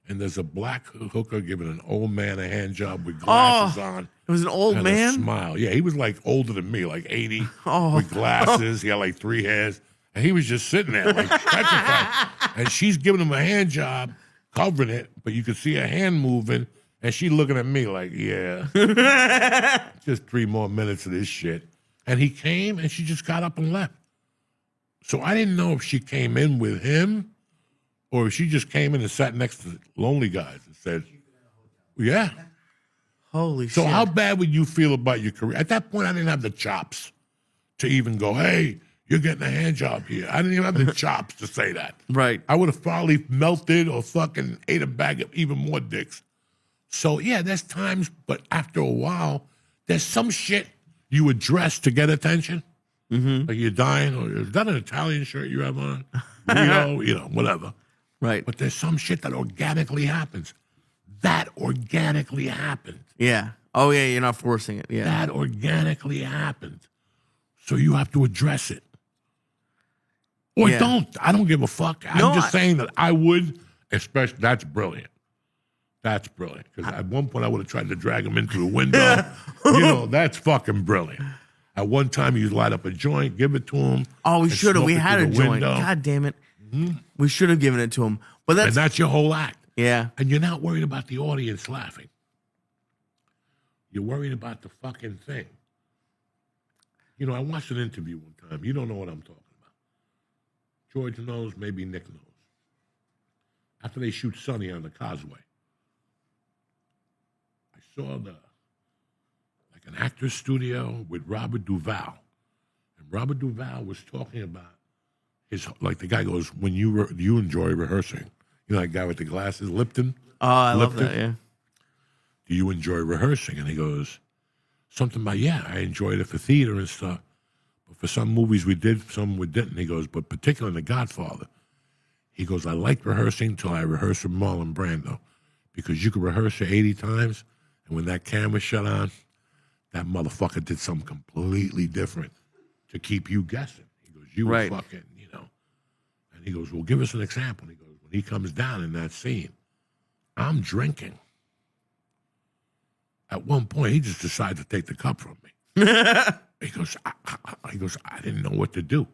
and there's a black hooker giving an old man a hand job with glasses on. It was an old and man? A smile. Yeah, he was like older than me, like 80, with glasses. He had like 3 hairs. And he was just sitting there like petrified. And she's giving him a hand job, covering it, but you could see her hand moving, and she looking at me like, yeah. Just 3 more minutes of this shit. And he came, and she just got up and left. So I didn't know if she came in with him or if she just came in and sat next to lonely guys and said, yeah. Holy So shit. how bad would you feel about your career? At that point, I didn't have the chops to even go, hey, you're getting a hand job here. I didn't even have the chops to say that. Right. I would have probably melted or fucking ate a bag of even more dicks. So, yeah, there's times, but after a while, there's some shit you address to get attention. Like you're dying, or is that an Italian shirt you have on? Rio, whatever. Right. But there's some shit that organically happens. That organically happened. Yeah. Oh, yeah, you're not forcing it. Yeah. That organically happened. So you have to address it. Or Yeah. don't. I don't give a fuck. I'm just saying that I would, especially, that's brilliant. That's brilliant. Because at one point I would have tried to drag him into the window. That's fucking brilliant. At one time you'd light up a joint, give it to him. Oh, we and should have. smoke We it had through a the joint. window. God damn it. We should have given it to him. But And that's your whole act. yeah. And you're not worried about the audience laughing. You're worried about the fucking thing. I watched an interview one time. You don't know what I'm talking about. George knows, maybe Nick knows. After they shoot Sonny on the causeway, I saw an actor's studio with Robert Duvall. And Robert Duvall was talking about the guy goes, when you enjoy rehearsing. That guy with the glasses, Lipton? Oh, I love Lipton? that, yeah. Do you enjoy rehearsing? And he goes, something about, yeah, I enjoyed it for theater and stuff. But for some movies we did, some we didn't. He goes, but particularly in The Godfather, he goes, I liked rehearsing until I rehearsed with Marlon Brando. Because you could rehearse it 80 times, and when that camera shut on, that motherfucker did something completely different to keep you guessing. He goes, you were fucking, And he goes, well, give us an example. And he goes, when he comes down in that scene, I'm drinking. At one point, he just decided to take the cup from me. He goes, I didn't know what to do.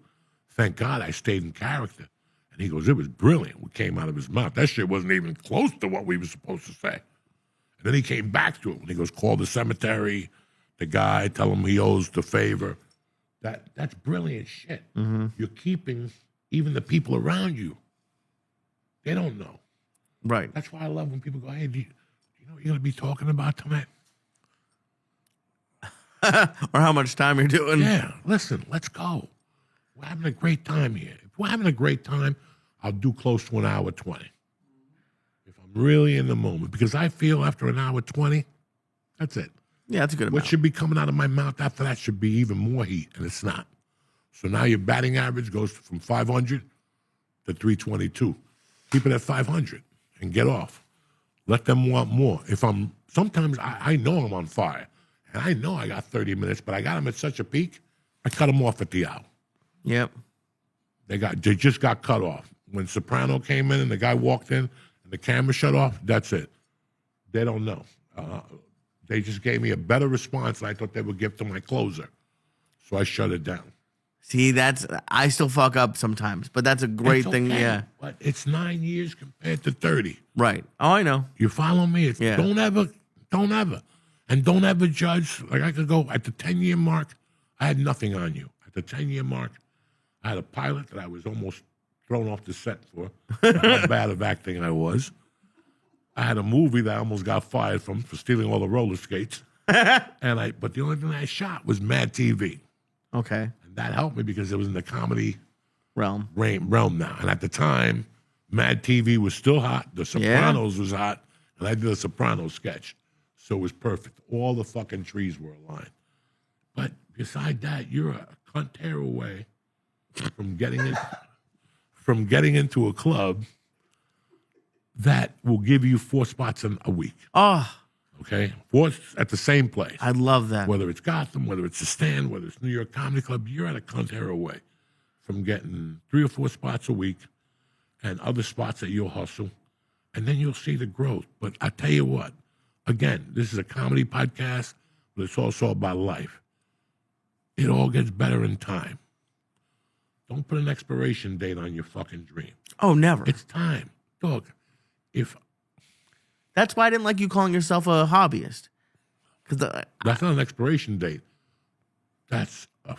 Thank God I stayed in character. And he goes, it was brilliant what came out of his mouth. That shit wasn't even close to what we were supposed to say. And then he came back to it when he goes, call the cemetery, the guy, tell him he owes the favor. That's brilliant shit. You're keeping even the people around you. They don't know. Right. That's why I love when people go, hey, do you know what you're going to be talking about tonight? Or how much time you're doing. Yeah, listen, let's go. We're having a great time here. If we're having a great time, I'll do close to an hour 20. If I'm really in the moment. Because I feel after an hour 20, that's it. Yeah, that's a good What amount. should be coming out of my mouth after that should be even more heat, and it's not. So now your batting average goes from 500 to 322. Keep it at 500 and get off. Let them want more. Sometimes I know I'm on fire, and I know I got 30 minutes, but I got them at such a peak, I cut them off at the hour. Yep. They just got cut off. When Soprano came in and the guy walked in and the camera shut off, that's it. They don't know. They just gave me a better response than I thought they would give to my closer. So I shut it down. See, I still fuck up sometimes, but that's a great It's thing. okay, Yeah. But it's 9 years compared to 30. Right. Oh, I know. You follow me? Yeah. Don't ever. And don't ever judge. Like I could go at the 10-year mark, I had nothing on you. At the 10-year mark, I had a pilot that I was almost thrown off the set for how bad of acting I was. I had a movie that I almost got fired from for stealing all the roller skates. But the only thing I shot was Mad TV. Okay. And that helped me because it was in the comedy Realm. realm now. And at the time, Mad TV was still hot. The Sopranos was hot. And I did a Sopranos sketch. So it was perfect. All the fucking trees were aligned. But beside that, you're a cunt hair away from getting into a club that will give you 4 spots in a week. Oh, Okay? 4 at the same place. I love that. Whether it's Gotham, whether it's the Stand, whether it's New York Comedy Club, you're at a cunt hair away from getting 3 or 4 spots a week and other spots that you'll hustle. And then you'll see the growth. But I tell you what, again, this is a comedy podcast, but it's also about life. It all gets better in time. Don't put an expiration date on your fucking dream. Oh, never. It's time. Dog, That's why I didn't like you calling yourself a hobbyist. Because that's not an expiration date. That's a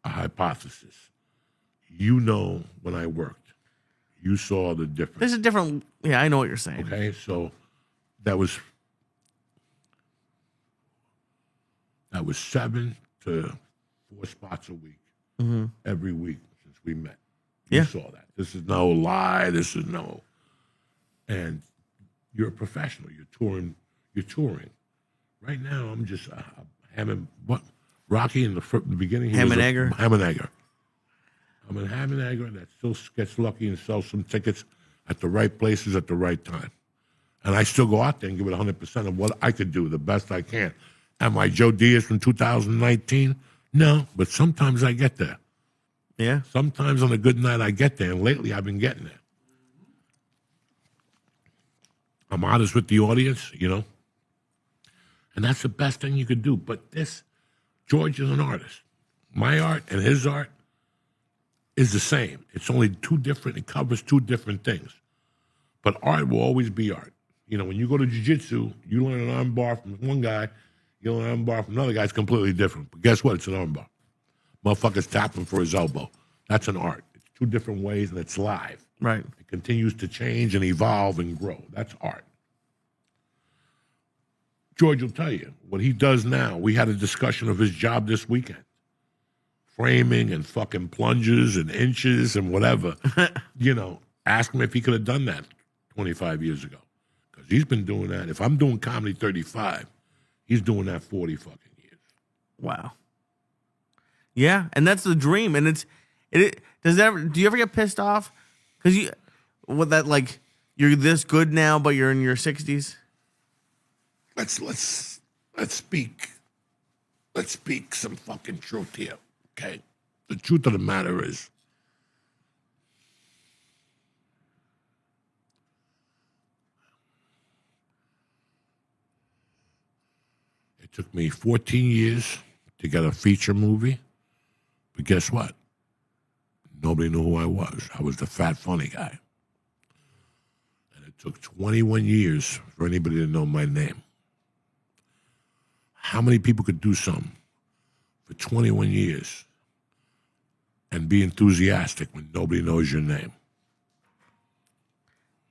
hypothesis. You know when I worked, you saw the difference. There's a different. Yeah, I know what you're saying. Okay, so that was 7 to 4 spots a week, every week since we met. You Yeah. saw that. This is no lie. This is no. And you're a professional. You're touring. Right now, I'm just ham and what? Rocky in the beginning. Ham and egger. Ham and egger. I'm a ham and egger that still gets lucky and sells some tickets at the right places at the right time. And I still go out there and give it 100% of what I could do, the best I can. Am I Joe Diaz from 2019? No, but sometimes I get there. Yeah. Sometimes on a good night I get there, and lately I've been getting there. I'm honest with the audience, and that's the best thing you could do. But George is an artist. My art and his art is the same. It's only it covers two different things. But art will always be art. When you go to jiu-jitsu, you learn an arm bar from one guy, you learn an arm bar from another guy. It's completely different. But guess what? It's an arm bar. Motherfucker's tapping for his elbow. That's an art. It's two different ways, and it's live. Right. It continues to change and evolve and grow. That's art. George will tell you what he does now. We had a discussion of his job this weekend. Framing and fucking plunges and inches and whatever. Ask him if he could have done that 25 years ago. Because he's been doing that. If I'm doing comedy 35, he's doing that 40 fucking years. Wow. Yeah, and that's the dream. And do you ever get pissed off? Because you're this good now, but you're in your 60s? Let's speak some fucking truth here, okay? The truth of the matter is, it took me 14 years to get a feature movie, but guess what? Nobody knew who I was. I was the fat, funny guy. And it took 21 years for anybody to know my name. How many people could do something for 21 years and be enthusiastic when nobody knows your name?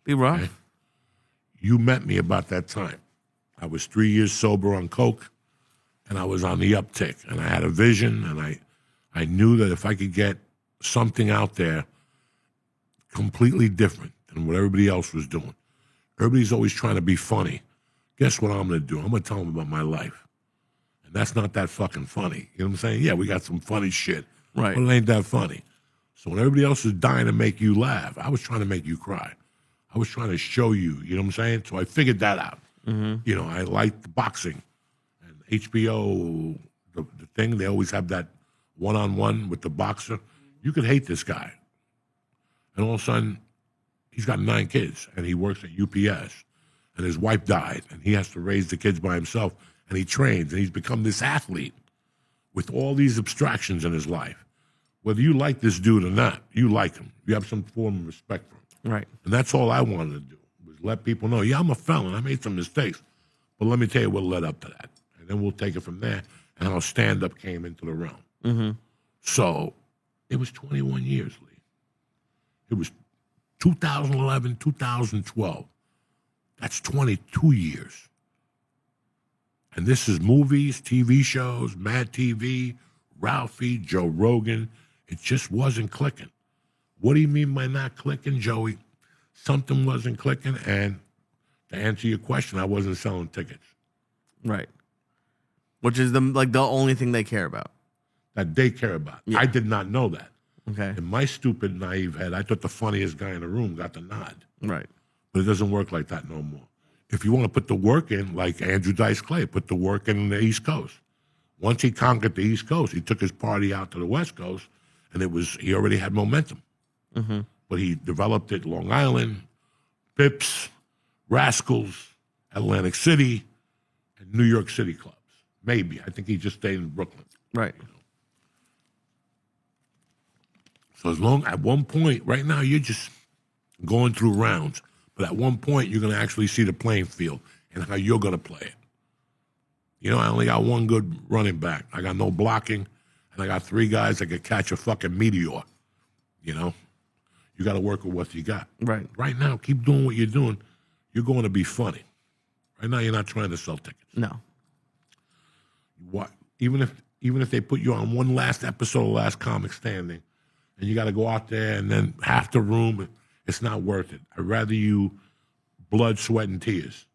Be rough. Okay? You met me about that time. I was 3 years sober on coke, and I was on the uptick, and I had a vision, and I knew that if I could get something out there completely different than what everybody else was doing. Everybody's always trying to be funny. Guess what I'm going to do? I'm going to tell them about my life. And that's not that fucking funny. You know what I'm saying? Yeah, we got some funny shit. Right. But it ain't that funny. So when everybody else is dying to make you laugh, I was trying to make you cry. I was trying to show you, you know what I'm saying? So I figured that out. Mm-hmm. I liked boxing. And HBO, the thing, they always have that one-on-one with the boxer. You could hate this guy. And all of a sudden, he's got 9 kids, and he works at UPS. And his wife died, and he has to raise the kids by himself. And he trains, and he's become this athlete with all these abstractions in his life. Whether you like this dude or not, you like him. You have some form of respect for him. Right. And that's all I wanted to do, was let people know, yeah, I'm a felon. I made some mistakes. But let me tell you what led up to that. And then we'll take it from there, and how stand-up came into the realm. Mm-hmm. So it was 21 years, Lee. It was 2011, 2012. That's 22 years. And this is movies, TV shows, Mad TV, Ralphie, Joe Rogan. It just wasn't clicking. What do you mean by not clicking, Joey? Something wasn't clicking, and to answer your question, I wasn't selling tickets. Right. Which is the only thing they care about. That they care about. Yeah. I did not know that. Okay. In my stupid, naive head, I thought the funniest guy in the room got the nod. Right. But it doesn't work like that no more. If you want to put the work in, like Andrew Dice Clay, put the work in the East Coast. Once he conquered the East Coast, he took his party out to the West Coast, and he already had momentum. Mm-hmm. But he developed it Long Island, Pips, Rascals, Atlantic City, and New York City clubs. Maybe. I think he just stayed in Brooklyn. Right. So at one point, right now, you're just going through rounds. But at one point, you're going to actually see the playing field and how you're going to play it. I only got one good running back. I got no blocking, and I got 3 guys that could catch a fucking meteor. You know, you got to work with what you got. Right. Right now, keep doing what you're doing. You're going to be funny. Right now, you're not trying to sell tickets. No. What? Even if they put you on one last episode of Last Comic Standing, and you got to go out there and then half the room, it's not worth it. I'd rather you blood, sweat, and tears.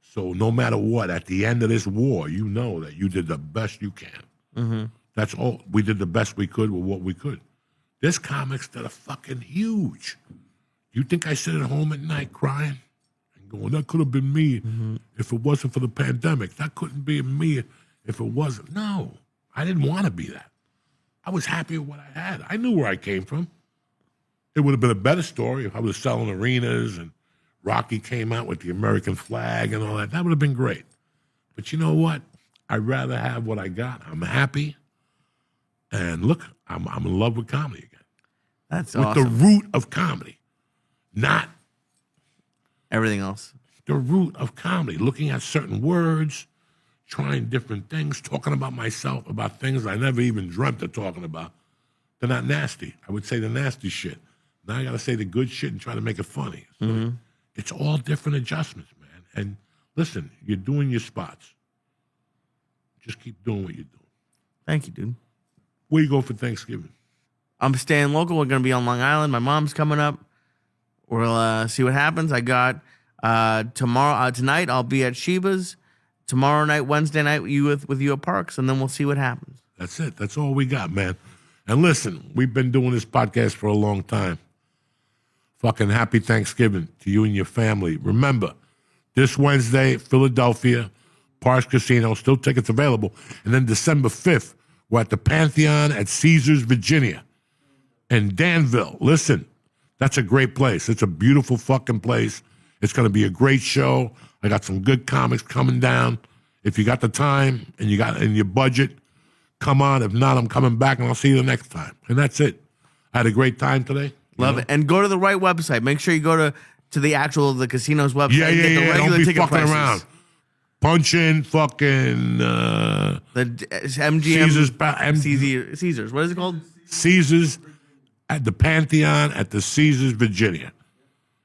So no matter what, at the end of this war, you know that you did the best you can. Mm-hmm. That's all. We did the best we could with what we could. There's comics that are fucking huge. You think I sit at home at night crying and going, that could have been me if it wasn't for the pandemic. That couldn't be me if it wasn't. No, I didn't want to be that. I was happy with what I had. I knew where I came from. It would have been a better story if I was selling arenas and Rocky came out with the American flag and all that. That would have been great. But you know what? I'd rather have what I got. I'm happy. And look, I'm in love with comedy again. That's with awesome. the root of comedy, not Everything else. the root of comedy. Looking at certain words, trying different things, talking about myself, about things I never even dreamt of talking about. They're not nasty. I would say the nasty shit. Now I got to say the good shit and try to make it funny. So it's all different adjustments, man. And listen, you're doing your spots. Just keep doing what you're doing. Thank you, dude. Where you go for Thanksgiving? I'm staying local. We're going to be on Long Island. My mom's coming up. We'll see what happens. I got tonight I'll be at Sheba's. Tomorrow night, Wednesday night, with you at Parks, and then we'll see what happens. That's it. That's all we got, man. And listen, we've been doing this podcast for a long time. Fucking happy Thanksgiving to you and your family. Remember, this Wednesday, Philadelphia, Parks Casino, still tickets available. And then December 5th, we're at the Pantheon at Caesars, Virginia. And Danville, listen, that's a great place. It's a beautiful fucking place. It's going to be a great show. I got some good comics coming down. If you got the time and you got in your budget, come on. If not, I'm coming back and I'll see you the next time. And that's it. I had a gret time today. Love it. And go to the right website. Make sure you go to the casino's website. Yeah. Get the regular Don't be ticket fucking prices. around. Punch in fucking The MGM Caesars. What is it called? Caesars at the Pantheon at the Caesars, Virginia.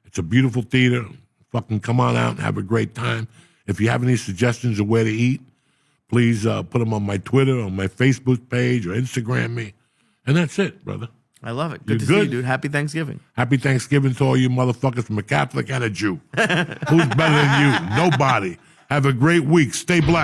It's a beautiful theater. Fucking come on out and have a great time. If you have any suggestions of where to eat, please put them on my Twitter, on my Facebook page, or Instagram me. And that's it, brother. I love it. Good You to see you, good? dude. Happy Thanksgiving. Happy Thanksgiving to all you motherfuckers from a Catholic and a Jew. Who's better than you? Nobody. Have a great week. Stay black.